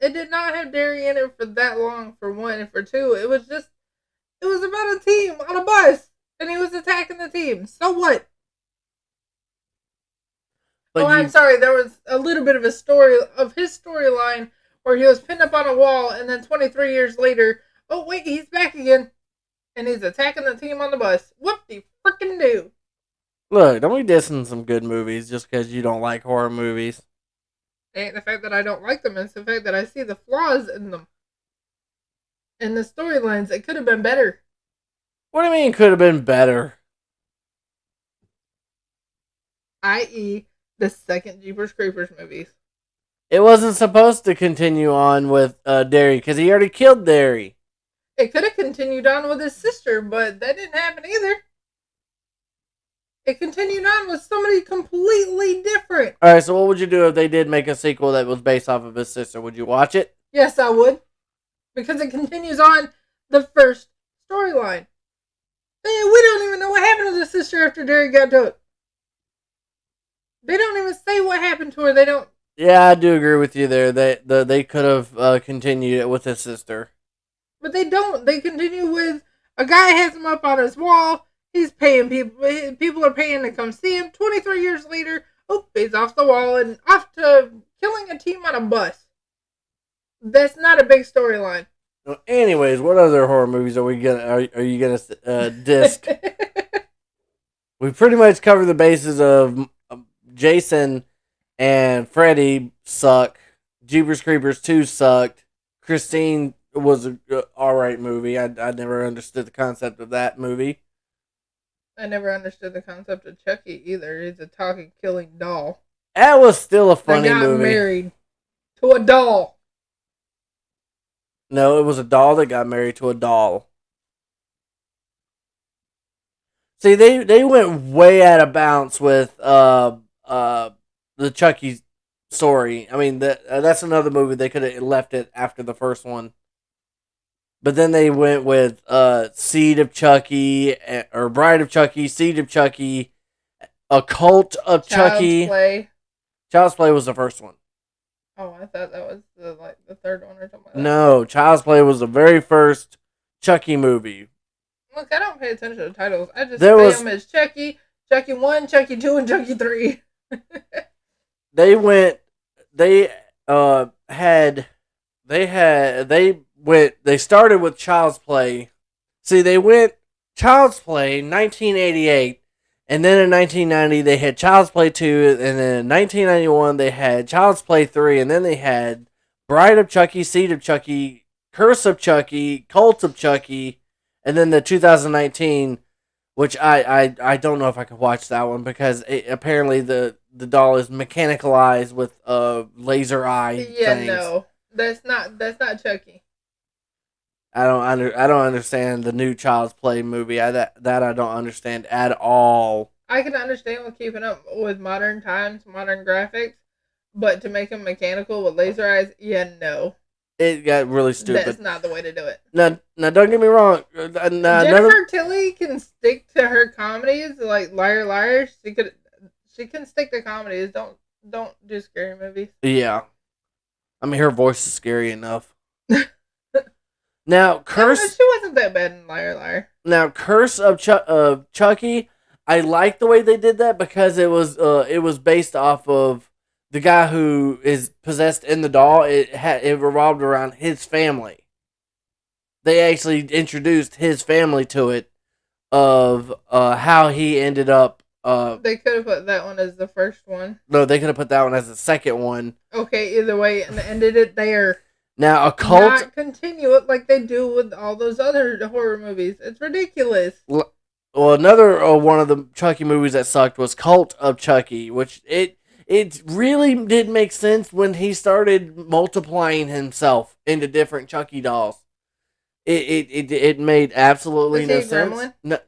It did not have dairy in it for that long, for one. And for two, it was about a team on a bus. And he was attacking the team. So what? But I'm sorry. There was a little bit of a story of his storyline where he was pinned up on a wall, and then 23 years later, oh wait, he's back again, and he's attacking the team on the bus. Whoop-de frickin' do. Look, don't be dissing some good movies just because you don't like horror movies. It ain't the fact that I don't like them, it's the fact that I see the flaws in them. And the storylines, it could have been better. What do you mean could have been better? I.e., the second Jeepers Creepers movies. It wasn't supposed to continue on with Derry because he already killed Derry. It could have continued on with his sister, but that didn't happen either. It continued on with somebody completely different. Alright, so what would you do if they did make a sequel that was based off of his sister? Would you watch it? Yes, I would. Because it continues on the first storyline. We don't even know what happened to the sister after Derry got took. They don't even say what happened to her. They don't. Yeah, I do agree with you there. They could have continued it with his sister. But they don't. They continue with a guy has him up on his wall. He's paying people. People are paying to come see him. 23 years later, he's off the wall and off to killing a team on a bus. That's not a big storyline. Well, anyways, what other horror movies are you gonna disc? We pretty much covered the bases of Jason and Freddy suck. Jeepers Creepers 2 sucked. Christine was an alright movie. I never understood the concept of that movie. I never understood the concept of Chucky either. He's a talking, killing doll. That was still a funny movie. Got married to a doll. No, it was a doll that got married to a doll. See, they went way out of bounds with the Chucky story. I mean, that's another movie they could have left it after the first one. But then they went with Seed of Chucky, or Bride of Chucky, Seed of Chucky, A Cult of Chucky. Child's Play was the first one. Oh, I thought that was the third one or something like that. No, Child's Play was the very first Chucky movie. Look, I don't pay attention to the titles. I just say them as Chucky, Chucky 1, Chucky 2, and Chucky 3. They started with Child's Play. See, they went Child's Play 1988, and then in 1990 they had Child's Play 2, and then in 1991 they had Child's Play 3, and then they had Bride of Chucky, Seed of Chucky, Curse of Chucky, Cult of Chucky, and then the 2019 which I don't know if I could watch that one because apparently the doll is mechanicalized with laser eye Yeah, things. no, that's not Chucky. I don't understand the new Child's Play movie. That I don't understand at all. I can understand with keeping up with modern times, modern graphics, but to make them mechanical with laser eyes, yeah, no, It got really that's stupid. not the way to do it. Now don't get me wrong. Jennifer Tilly can stick to her comedies like Liar Liar. She can stick to comedies. Don't do scary movies. Yeah, I mean her voice is scary enough. Now No, she wasn't that bad in Liar Liar. Now Curse of Chucky. I like the way they did that because it was based off of the guy who is possessed in the doll. It revolved around his family. They actually introduced his family to it of how he ended up. They could have put that one as the first one. No, they could have put that one as the second one. Okay, either way, and ended it there. Now a cult. Not continue it like they do with all those other horror movies. It's ridiculous. Well, another one of the Chucky movies that sucked was Cult of Chucky, which it really did make sense when he started multiplying himself into different Chucky dolls. It made absolutely no sense. Gremlin? No,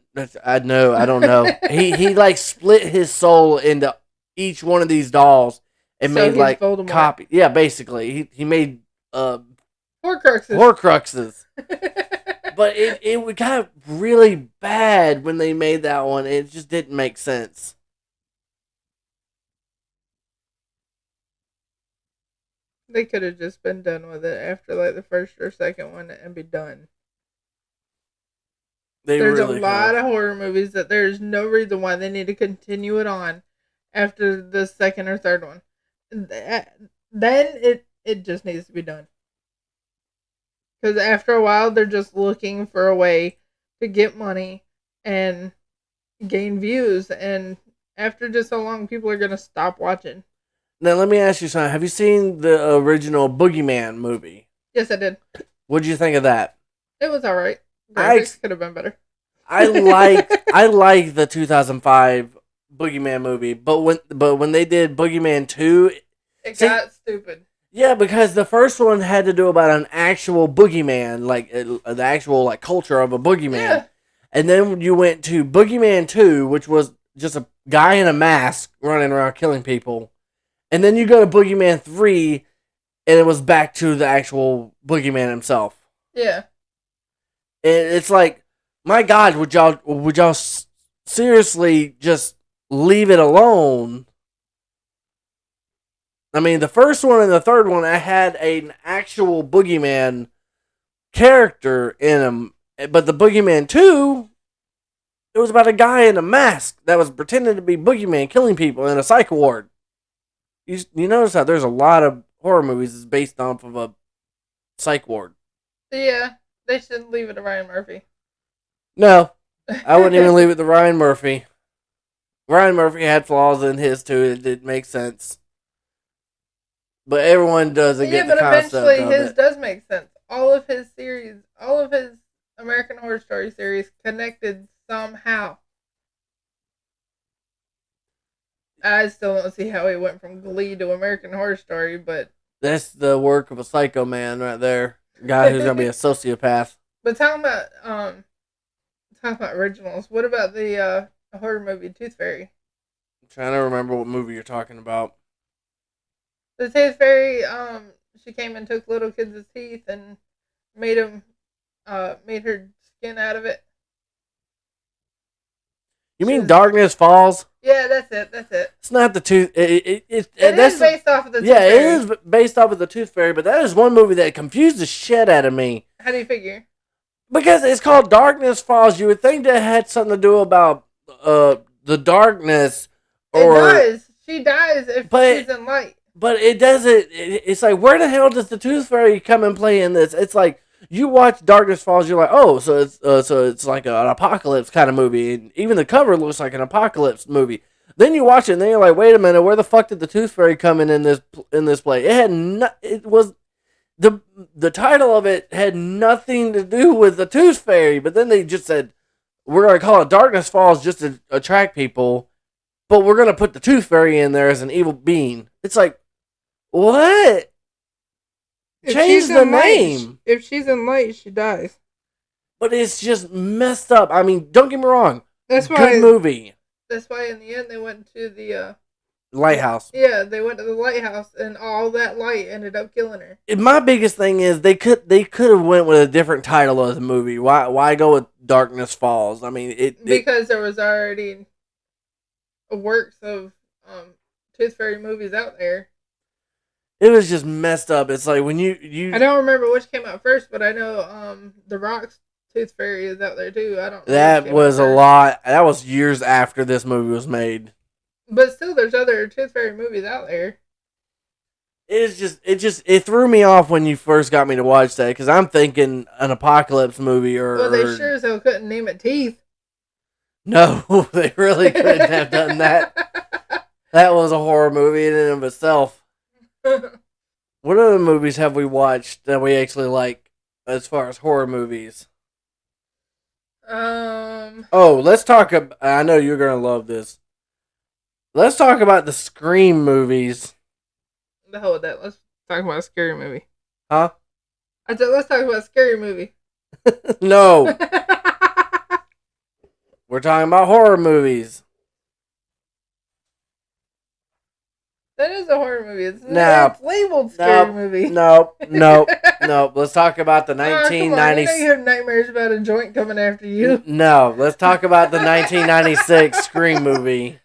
I know, I don't know. he like split his soul into each one of these dolls and made like copy. Yeah, basically he made Horcruxes. But it got really bad when they made that one. It just didn't make sense. They could have just been done with it after like the first or second one and be done. There's really a lot of horror movies that there's no reason why they need to continue it on after the second or third one. Then it just needs to be done. Because after a while, they're just looking for a way to get money and gain views. And after just so long, people are going to stop watching. Now, let me ask you something. Have you seen the original Boogeyman movie? Yes, I did. What'd you think of that? It was all right. Graphics could have been better. I like the 2005 Boogeyman movie, but when they did Boogeyman 2, it got stupid. Yeah, because the first one had to do about an actual boogeyman, like the actual like culture of a boogeyman. Yeah. And then you went to Boogeyman 2, which was just a guy in a mask running around killing people. And then you go to Boogeyman 3, and it was back to the actual boogeyman himself. Yeah. And it's like, my God, would y'all seriously just leave it alone? I mean, the first one and the third one, I had an actual boogeyman character in them. But the Boogeyman 2, it was about a guy in a mask that was pretending to be boogeyman killing people in a psych ward. You notice how there's a lot of horror movies that's based off of a psych ward. Yeah, they shouldn't leave it to Ryan Murphy. No, I wouldn't even leave it to Ryan Murphy. Ryan Murphy had flaws in his too. It did make sense. But everyone doesn't get the concept of it. Eventually his does make sense. All of his series, all of his American Horror Story series connected somehow. I still don't see how he went from Glee to American Horror Story, but... That's the work of a psycho man right there. A guy who's going to be a sociopath. But talking about originals, what about the horror movie Tooth Fairy? I'm trying to remember what movie you're talking about. The Tooth Fairy, she came and took little kids' teeth and made her skin out of it. You mean Darkness Falls? Yeah, that's it. It's not the Tooth. It is based off of the Tooth Fairy. Yeah, it is based off of the Tooth Fairy, but that is one movie that confused the shit out of me. How do you figure? Because it's called Darkness Falls. You would think that had something to do about the darkness. Or, it does. She dies if she's in light. But it doesn't. It's like, where the hell does the Tooth Fairy come and play in this? It's like, you watch Darkness Falls, you're like, oh, so it's like an apocalypse kind of movie. And even the cover looks like an apocalypse movie. Then you watch it, and then you're like, wait a minute, where the fuck did the Tooth Fairy come in this play? It was the title of it had nothing to do with the Tooth Fairy, but then they just said, we're gonna call it Darkness Falls just to attract people, but we're gonna put the Tooth Fairy in there as an evil being. It's like, what? Change the name. If she's in light, she dies. But it's just messed up. I mean, don't get me wrong. That's why. Good movie. That's why in the end they went to the lighthouse. Yeah, they went to the lighthouse, and all that light ended up killing her. My biggest thing is they could have went with a different title of the movie. Why go with Darkness Falls? I mean, because there was already works of Tooth Fairy movies out there. It was just messed up. It's like when you I don't remember which came out first, but I know The Rock's Tooth Fairy is out there too. I don't know. That was a lot. That was years after this movie was made. But still, there's other Tooth Fairy movies out there. It threw me off when you first got me to watch that because I'm thinking an apocalypse movie or. Well, they sure as hell couldn't name it Teeth. No, they really couldn't have done that. That was a horror movie in and of itself. What other movies have we watched that we actually like as far as horror movies? Oh, let's talk about. I know you're gonna love this. Let's talk about the Scream movies. The hell with that. Let's talk about a scary movie. Huh? I said let's talk about a scary movie. No. We're talking about horror movies. That is a horror movie. It's labeled scary movie. Nope. Let's talk about the 1990s. You have nightmares about a joint coming after you. No, let's talk about the 1996 Scream movie.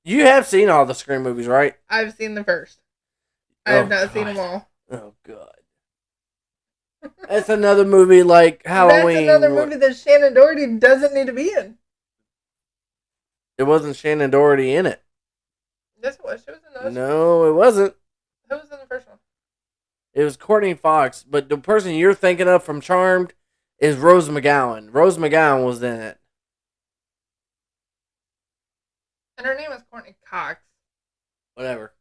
You have seen all the Scream movies, right? I've seen the first. I have not seen them all. Oh, God. That's another movie like Halloween. That's another movie that Shannon Doherty doesn't need to be in. It wasn't Shannon Doherty in it. Yes, it was. She was in those. No, it wasn't. Who was in the first one? It was Courtney Fox, but the person you're thinking of from Charmed is Rose McGowan. Rose McGowan was in it. And her name is Courtney Cox. Whatever.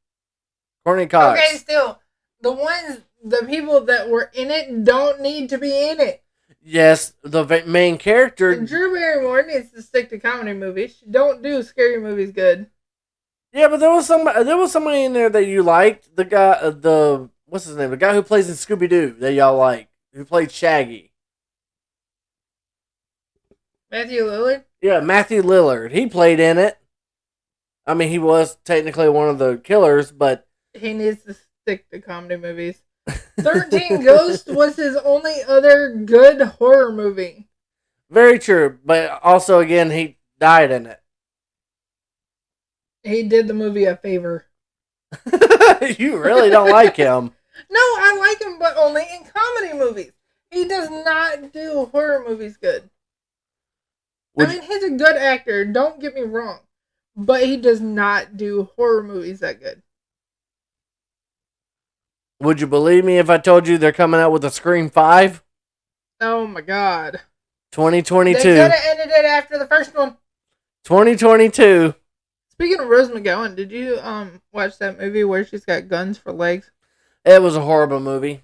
Courtney Cox. Okay, still. The people that were in it don't need to be in it. Yes, the main character. Drew Barrymore needs to stick to comedy movies. She don't do scary movies good. Yeah, but there was somebody in there that you liked. The guy, what's his name? The guy who plays in Scooby Doo that y'all like, who played Shaggy. Matthew Lillard? Yeah, Matthew Lillard. He played in it. I mean, he was technically one of the killers, but he needs to stick to comedy movies. 13 Ghosts was his only other good horror movie. Very true, but also again, he died in it. He did the movie a favor. You really don't like him. No, I like him, but only in comedy movies. He does not do horror movies good. I mean, he's a good actor, don't get me wrong. But he does not do horror movies that good. Would you believe me if I told you they're coming out with a Scream 5? Oh my God. 2022. They could have ended it after the first one. 2022. Speaking of Rose McGowan, did you watch that movie where she's got guns for legs? It was a horrible movie.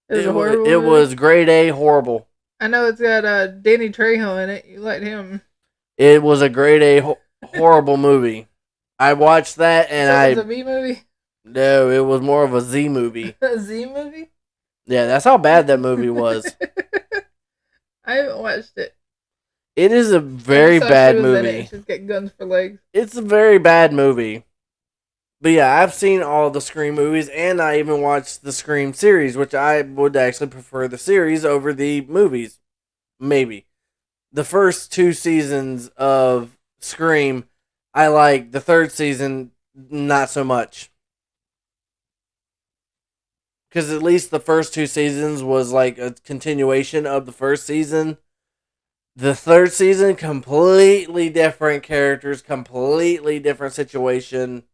It was grade A horrible. I know it's got Danny Trejo in it. You liked him. It was a grade A horrible movie. I watched that and it was a B movie? No, it was more of a Z movie. A Z movie? Yeah, that's how bad that movie was. I haven't watched it. It is a very bad movie. She's got guns for legs. It's a very bad movie. But yeah, I've seen all the Scream movies, and I even watched the Scream series, which I would actually prefer the series over the movies. Maybe. The first 2 seasons of Scream, I like. The third season, not so much. Because at least the first 2 seasons was like a continuation of the first season. The third season, completely different characters, completely different situation.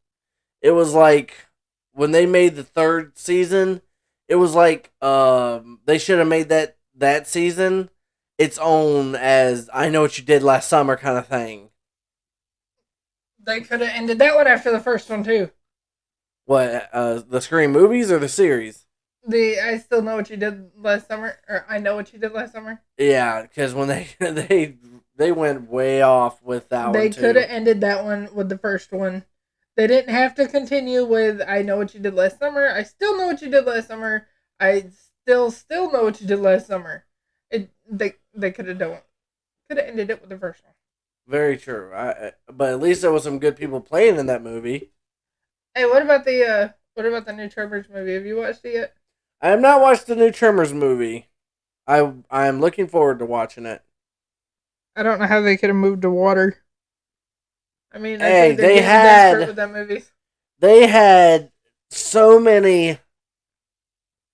It was like, when they made the third season, it was like, they should have made that season its own as, I Know What You Did Last Summer kind of thing. They could have ended that one after the first one, too. What, the Scream movies or the series? I still know what you did last summer, or I know what you did last summer. Yeah, because when they they went way off with that one They could have too. ended that one with the first one. They didn't have to continue with "I know what you did last summer." I still know what you did last summer. I still know what you did last summer. They could have done could have ended it with the first one. Very true. But at least there was some good people playing in that movie. Hey, what about the new Trevor's movie? Have you watched it yet? I have not watched the new Tremors movie. I am looking forward to watching it. I don't know how they could have moved to water. I mean, I Hey, think they're they getting desperate had with that movie. they had so many.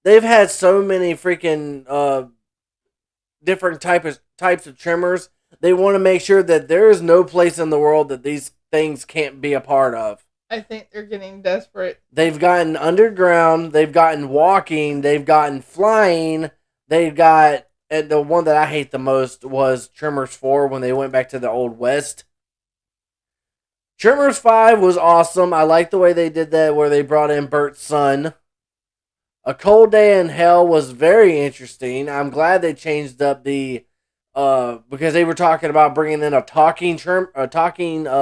They've had so many freaking different types of trimmers. They want to make sure that there is no place in the world that these things can't be a part of. I think they're getting desperate. They've gotten underground, they've gotten walking, they've gotten flying, they've got, and the one that I hate the most was Tremors 4 when they went back to the Old West. Tremors 5 was awesome. I like the way they did that where they brought in Bert's son. A Cold Day in Hell was very interesting. I'm glad they changed up the because they were talking about bringing in a talking what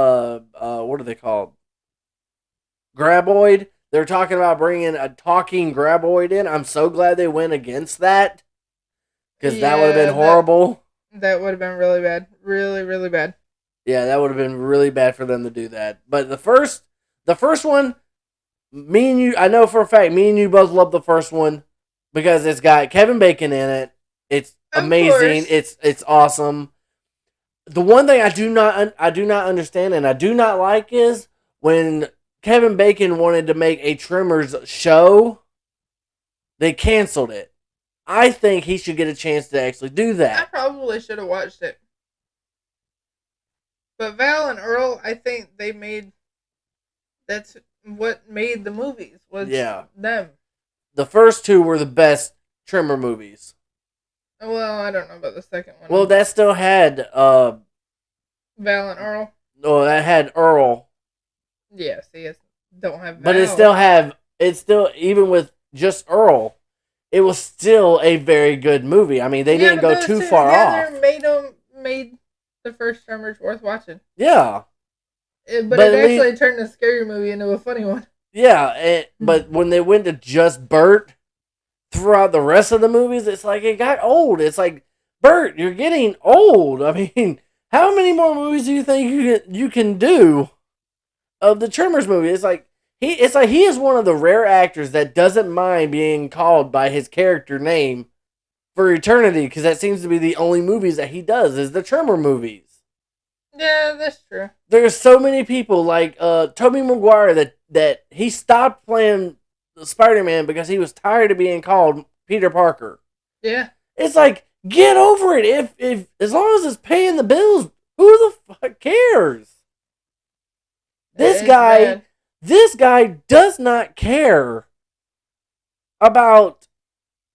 are they called? Graboid. They're talking about bringing a talking Graboid in. I'm so glad they went against that because that would have Yeah, been horrible. that would have been really bad, really bad. Yeah, that would have been really bad for them to do that. But the first one, me and you, I know for a fact, me and you both love the first one because it's got Kevin Bacon in it. It's Of amazing. course. It's awesome. The one thing I do not understand and I do not like is when Kevin Bacon wanted to make a Tremors show, they canceled it. I think he should get a chance to actually do I that. probably should have watched it. But Val and Earl, I think they made that's what made the movies was Yeah. them. The first two were the best Tremor movies. Well, I don't know about the second one. Well, that still had Val and Earl. oh, that had Earl, Yeah, see, it's don't have Val. but it still even with just Earl, it was still a very good movie. I mean, they didn't go too far off. Made the first Tremors worth watching. Yeah, But it actually turned a scary movie into a funny one. yeah. But when they went to just Bert throughout the rest of the movies, it's like it got old. It's like Bert, you're getting old. I mean, how many more movies do you think you can do of the Tremors movie? It's like he is one of the rare actors that doesn't mind being called by his character name for eternity because that seems to be the only movies that he does is the Tremor movies. Yeah, that's true. There's so many people like Tobey Maguire that he stopped playing Spider-Man because he was tired of being called Peter Parker. Yeah. It's like get over it. If as long as it's paying the bills, who the fuck cares? This guy does not care about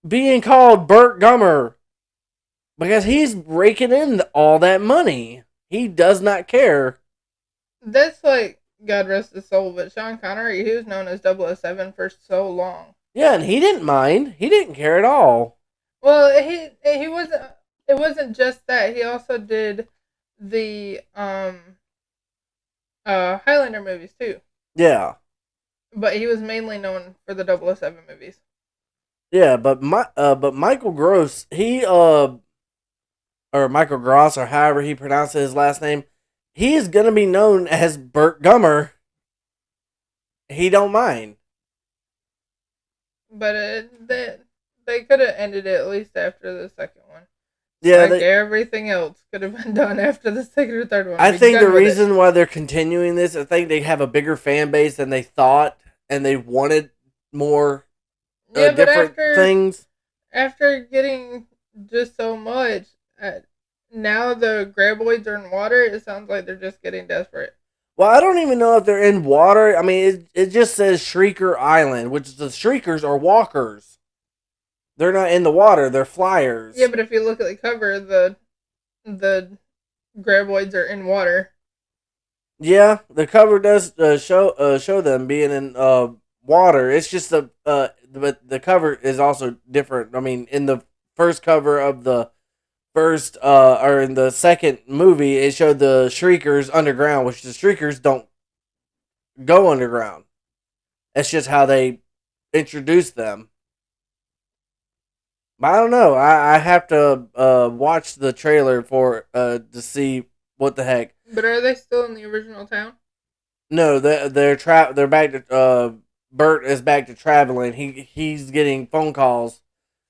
being called Burt Gummer because he's raking in all that money. He does not care. That's like, God rest his soul, but Sean Connery, he was known as 007 for so long. Yeah, and he didn't mind. He didn't care at all. Well, he wasn't. It wasn't just that. He also did the Highlander movies too. Yeah. But he was mainly known for the 007 movies. Yeah, but Michael Gross, or Michael Gross, or however he pronounces his last name, he is gonna be known as Burt Gummer. He don't mind. But they could have ended it at least after the second one. Yeah, everything else could have been done after the second or third one. I think the reason why they're continuing this, I think they have a bigger fan base than they thought, and they wanted more different things. After getting just so much, now the graboids are in water. It sounds like they're just getting desperate. Well, I don't even know if they're in water. I mean, it just says Shrieker Island, which the Shriekers are walkers. They're not in the water. They're flyers. Yeah, but if you look at the cover, the graboids are in water. Yeah, the cover does show them being in water. It's just but the cover is also different. I mean, in the first cover of the first or in the second movie, it showed the Shriekers underground, which the Shriekers don't go underground. That's just how they introduce them. But I don't know. I have to watch the trailer for to see what the heck. But are they still in the original town? No, they're back to Bert is back to traveling. He's getting phone calls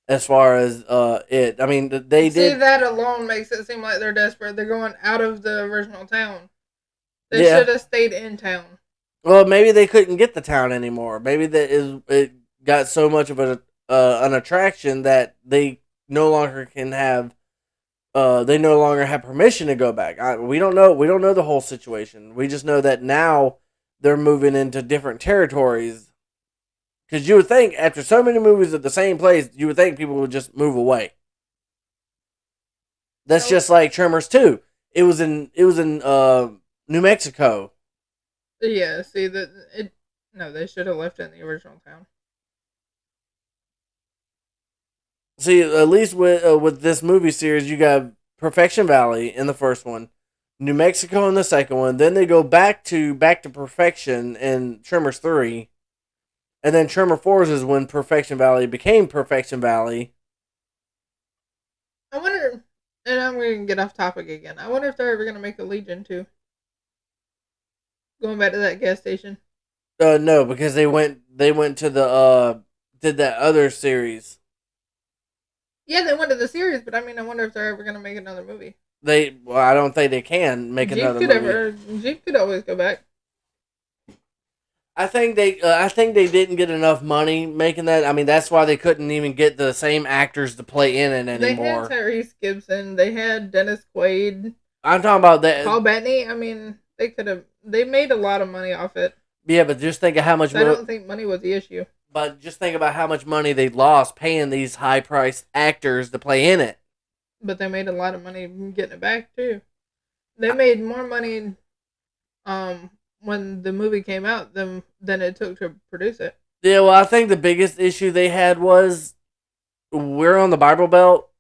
as far as it. I mean, they See, did. that alone makes it seem like they're desperate. They're going out of the original town. They Yeah. should have stayed in town. Well, maybe they couldn't get the town anymore. Maybe it got so much of an attraction that they no longer can have. They no longer have permission to go back. We don't know. We don't know the whole situation. We just know that now they're moving into different territories. Because you would think after so many movies at the same place, you would think people would just move away. That's just like Tremors 2. It was in New Mexico. Yeah, see that it. No, they should have left it in the original town. See, at least with this movie series, you got Perfection Valley in the first one, New Mexico in the second one. Then they go back to Perfection in Tremors 3, and then Tremor 4 is when Perfection Valley became Perfection Valley. I wonder, and I'm going to get off topic again. I wonder if they're ever going to make a Legion too. Going back to that gas station. No, because they went to the did that other series. Yeah, they went to the series, but I mean, I wonder if they're ever going to make another movie. I don't think they can make another movie. Jeep could always go back. I think they didn't get enough money making that. I mean, that's why they couldn't even get the same actors to play in it anymore. They had Tyrese Gibson. They had Dennis Quaid. I'm talking about that. Paul Bettany. I mean, they could have. They made a lot of money off it. Yeah, but just think of how much. I don't think money was the issue. But just think about how much money they lost paying these high-priced actors to play in it. But they made a lot of money getting it back too. They made more money, when the movie came out than it took to produce it. Yeah, well, I think the biggest issue they had was we're on the Bible Belt,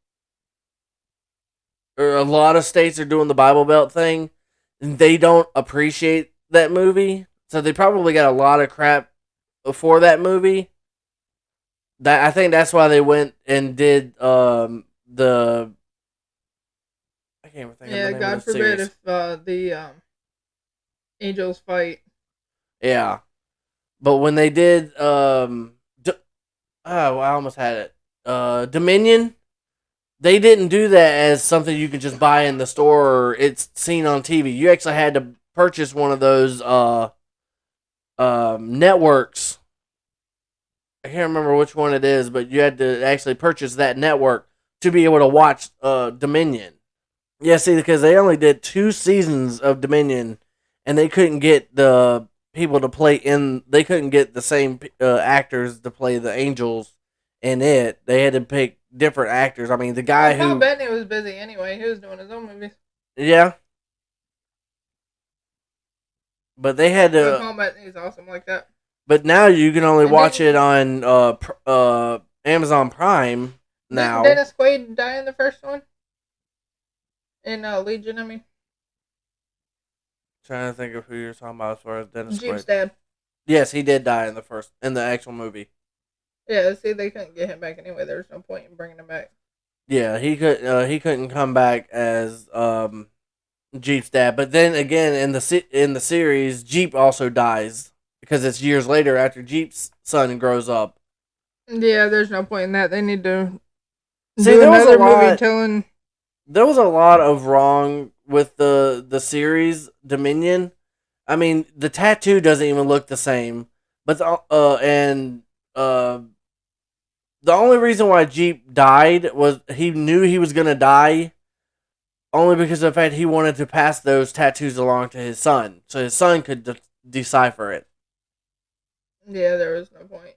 or a lot of states are doing the Bible Belt thing, and they don't appreciate that movie, so they probably got a lot of crap for that movie. That I think that's why they went and did the I can't even think of the Yeah, name God of the forbid series. if the angels fight. Yeah, but when they did oh, I almost had it. Dominion. They didn't do that as something you could just buy in the store or it's seen on TV. You actually had to purchase one of those networks. I can't remember which one it is, but you had to actually purchase that network to be able to watch Dominion. Yeah, see, because they only did 2 seasons of Dominion, and they couldn't get the people to play in. They couldn't get the same actors to play the angels in it. They had to pick different actors. I mean, the guy Well, Paul who, Bettany was busy anyway. He was doing his own movies. yeah, but they had But to. Paul Bettany's awesome like that. But now you can only And watch it didn't on Amazon Prime didn't now. Dennis Quaid die in the first one? In Legion, I mean. Trying to think of who you're talking about as far as Dennis Jeep's Quaid. dad. Yes, he did die in the actual movie. Yeah, see, they couldn't get him back anyway. There was no point in bringing him back. Yeah, he couldn't come back as Jeep's dad. But then again, in the series, Jeep also dies because it's years later after Jeep's son grows up. Yeah, there's no point in that. They need to See, do another movie telling. there was a lot of wrong with the series Dominion. I mean, the tattoo doesn't even look the same. But the only reason why Jeep died was he knew he was gonna die, only because of the fact he wanted to pass those tattoos along to his son, so his son could decipher it. Yeah, there was no point.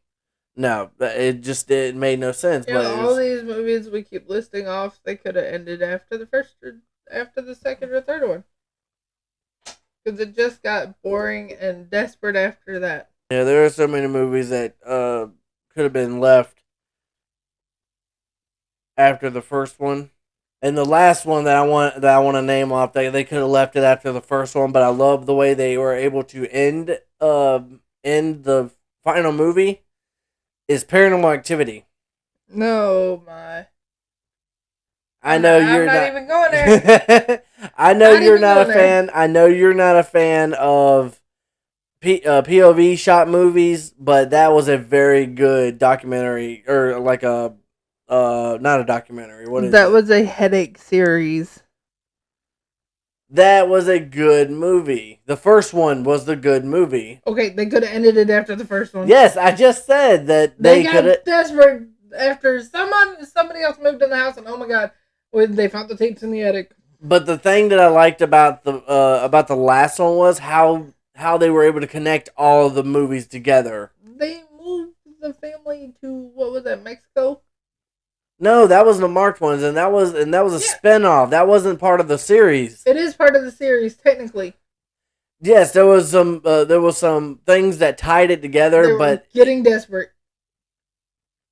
No, it made no sense. Yeah, But it all was, these movies we keep listing off, they could have ended after the first, or after the second or third one, because it just got boring and desperate after that. Yeah, there are so many movies that could have been left after the first one. And the last one that I want to name off, they could have left it after the first one, but I love the way they were able to end the final movie is Paranormal Activity. No, my. I know I'm you're not not. even going there. I know Not you're even not a going there. fan. I know you're not a fan of POV shot movies, but that was a very good documentary, or like a not a documentary. What is That it? was a headache series. That was a good movie. The first one was the good movie. Okay, they could have ended it after the first one. Yes, I just said that They they could have. got desperate after somebody else moved in the house, and oh my god, when they found the tapes in the attic. But the thing that I liked about the last one was how they were able to connect all of the movies together. They moved the family to what was that, Mexico? No, that was the marked ones, and that was a Yeah. spinoff. That wasn't part of the series. It is part of the series technically. Yes, there was some things that tied it together, They were but getting desperate.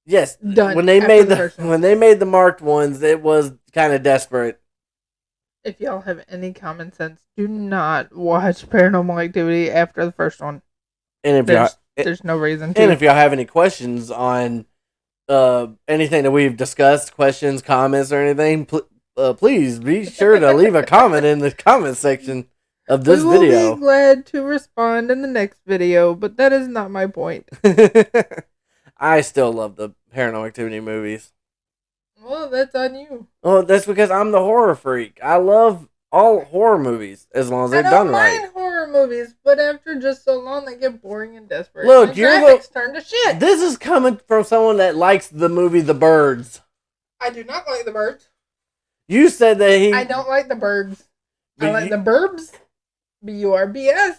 yes, Done when they after made the first one. when they made the marked ones, it was kind of desperate. If y'all have any common sense, do not watch Paranormal Activity after the first one. And if There's no reason to. and if y'all have any questions on anything that we've discussed, questions, comments, or anything, please be sure to leave a comment in the comment section of this we will video. be glad to respond in the next video, but that is not my point. I still love the Paranormal Activity movies. Well, that's on you. Oh, that's because I'm the horror freak. I love all horror movies as long as they're done right. I don't mind horror movies, but after just so long, they get boring and desperate. Look, the graphics turn to shit. This is coming from someone that likes the movie The Birds. I do not like the birds. You said that I don't like the birds. I like the burbs. BURBS.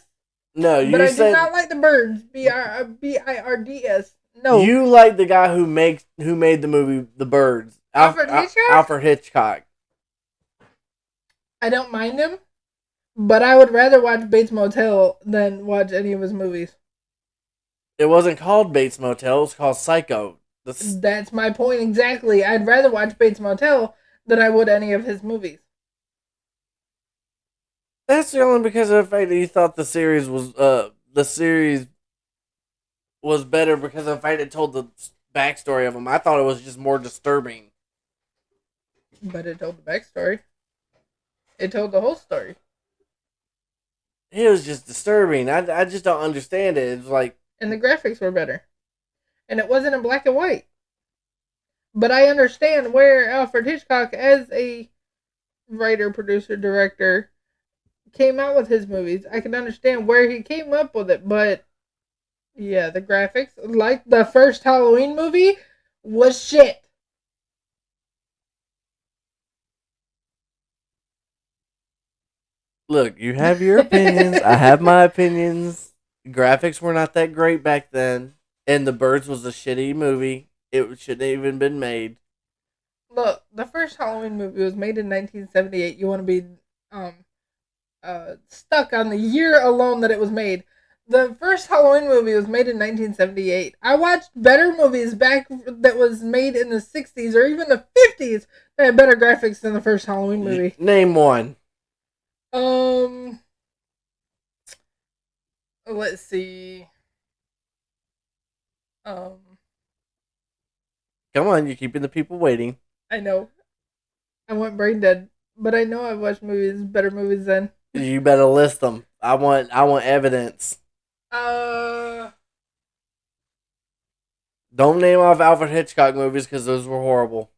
No, you but I said do not like the birds. BIRDS. No. You like the guy who made the movie The Birds. Alfred Hitchcock? Alfred Hitchcock. I don't mind him, but I would rather watch Bates Motel than watch any of his movies. It wasn't called Bates Motel. It was called Psycho. That's my point exactly. I'd rather watch Bates Motel than I would any of his movies. That's only because of the fact that you thought the series was better because of the fact it told the backstory of him. I thought it was just more disturbing. But it told the backstory. It told the whole story. It was just disturbing. I just don't understand it. It's like... And the graphics were better. And it wasn't in black and white. But I understand where Alfred Hitchcock, as a writer, producer, director, came out with his movies. I can understand where he came up with it, but yeah, the graphics, like the first Halloween movie, was shit. Look, you have your opinions. I have my opinions. Graphics were not that great back then, and The Birds was a shitty movie. It shouldn't have even been made. Look, the first Halloween movie was made in 1978. You want to be stuck on the year alone that it was made. The first Halloween movie was made in 1978. I watched better movies back that was made in the 60s or even the 50s that had better graphics than the first Halloween movie. Name one. Let's see. Come on, you're keeping the people waiting. I know. I went brain dead, but I know I've watched better movies than. You better list them. I want evidence. Don't name off Alfred Hitchcock movies because those were horrible.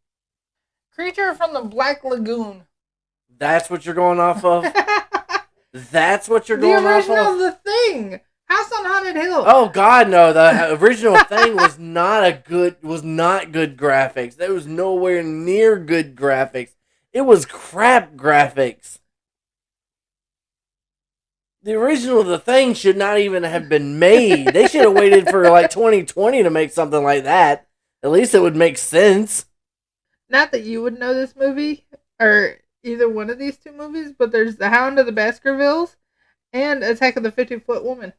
Creature from the Black Lagoon. That's what you're going off of? That's what you're going off of? The original The Thing. House on Haunted Hill. Oh God, no! The original Thing was not good graphics. There was nowhere near good graphics. It was crap graphics. The original The Thing should not even have been made. They should have waited for like 2020 to make something like that. At least it would make sense. Not that you would know this movie or either one of these two movies, but there's The Hound of the Baskervilles and Attack of the 50-Foot Woman.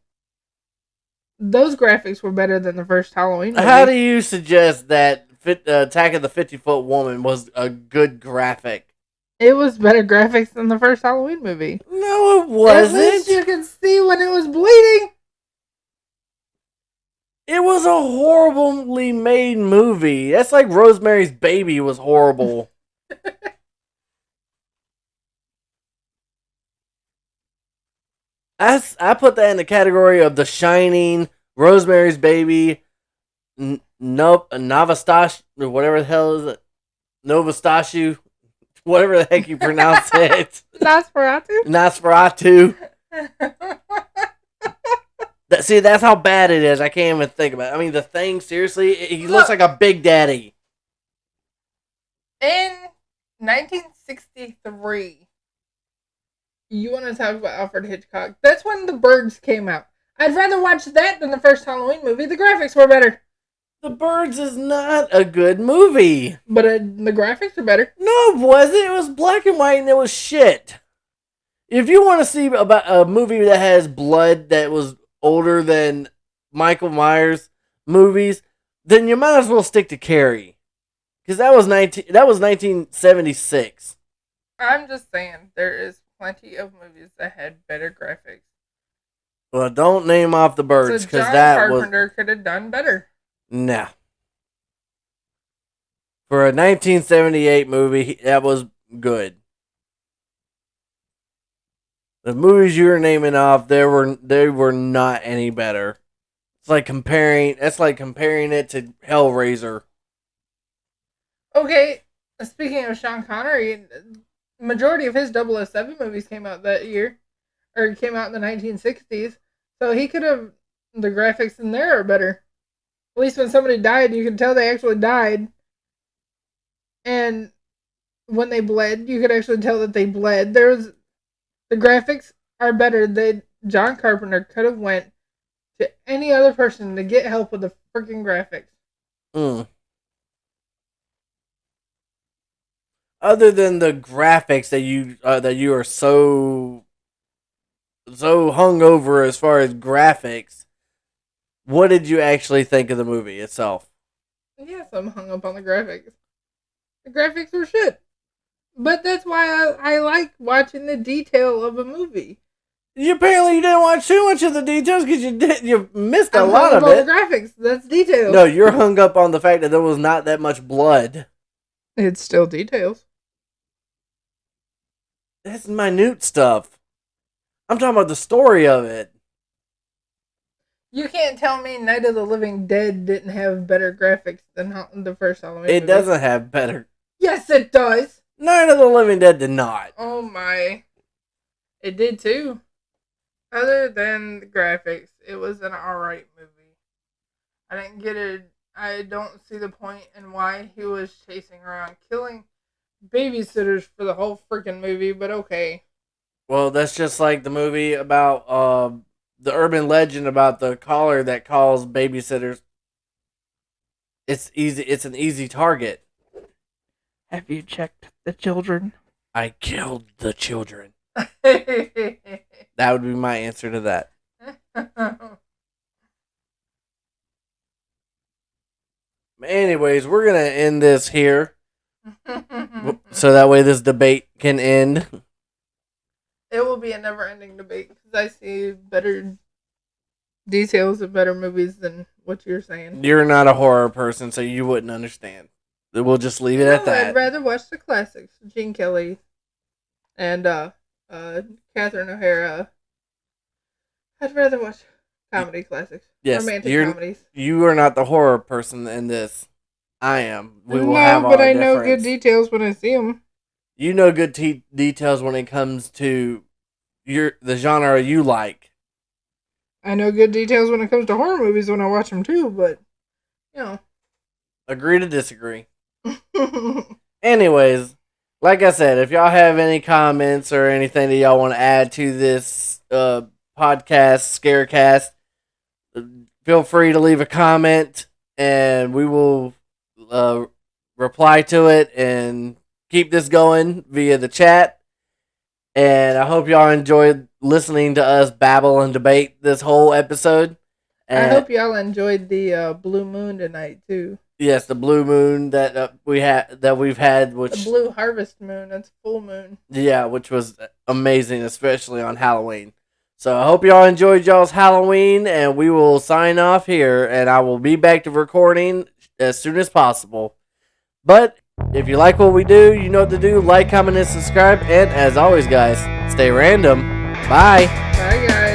those graphics were better than the first Halloween movie. How do you suggest that Attack of the 50-Foot Woman was a good graphic? It was better graphics than the first Halloween movie. No, it wasn't. At least you could see when it was bleeding. It was a horribly made movie. That's like Rosemary's Baby was horrible. I put that in the category of The Shining, Rosemary's Baby, nope, Navastash, whatever the hell is it, Novastashu, whatever the heck you pronounce it. Nosferatu. Nosferatu. See, that's how bad it is. I can't even think about it. I mean, The Thing, seriously, he looks like a Big Daddy. In 1963, you want to talk about Alfred Hitchcock? That's when The Birds came out. I'd rather watch that than the first Halloween movie. The graphics were better. The Birds is not a good movie. But the graphics are better. No, it wasn't. It was black and white and it was shit. If you want to see about a movie that has blood that was older than Michael Myers movies, then you might as well stick to Carrie. Because that was 1976. I'm just saying, there is plenty of movies that had better graphics. Well, don't name off The Birds, because John that Carpenter could have done better. Nah. For a 1978 movie, that was good. The movies you were naming off, they were not any better. It's like comparing it to Hellraiser. Okay, speaking of Sean Connery, majority of his 007 movies came out that year, or came out in the 1960s. So he could have, the graphics in there are better. At least when somebody died, you could tell they actually died. And when they bled, you could actually tell that they bled. The graphics are better. John Carpenter could have went to any other person to get help with the freaking graphics. Other than the graphics that you are so hung over as far as graphics, what did you actually think of the movie itself? Yes, I'm hung up on the graphics. The graphics were shit. But that's why I like watching the detail of a movie. You didn't watch too much of the details because you missed a lot of it. The graphics, that's details. No, you're hung up on the fact that there was not that much blood. It's still details. That's minute stuff. I'm talking about the story of it. You can't tell me Night of the Living Dead didn't have better graphics than the first Halloween movie. It doesn't have better. Yes, it does. Night of the Living Dead did not. Oh my. It did too. Other than the graphics, it was an alright movie. I didn't get it. I don't see the point in why he was chasing around killing babysitters for the whole freaking movie, but okay. Well, that's just like the movie about the urban legend about the caller that calls babysitters. It's easy. It's an easy target. Have you checked the children? I killed the children. That would be my answer to that. Anyways, we're gonna end this here, so that way this debate can end. It will be a never-ending debate because I see better details of better movies than what you're saying. You're not a horror person, so you wouldn't understand. We'll just leave it at that. I'd rather watch the classics, Gene Kelly and Catherine O'Hara. I'd rather watch comedy classics. Yes, romantic comedies. You are not the horror person in this. I am. We will no, have our but I difference. know good details when I see them. You know good details when it comes to the genre you like. I know good details when it comes to horror movies when I watch them too, but you know. Agree to disagree. Anyways, like I said, if y'all have any comments or anything that y'all want to add to this podcast, Scarecast, feel free to leave a comment and we will reply to it and keep this going via the chat. And I hope y'all enjoyed listening to us babble and debate this whole episode. I And hope y'all enjoyed the blue moon tonight too. yes, the blue moon that we've had, The which blue harvest moon. That's full moon. yeah, which was amazing, especially on Halloween. So I hope y'all enjoyed y'all's Halloween, and we will sign off here, and I will be back to recording as soon as possible. But if you like what we do, you know what to do. Like, comment, and subscribe. And as always, guys, stay random. Bye. Bye, guys.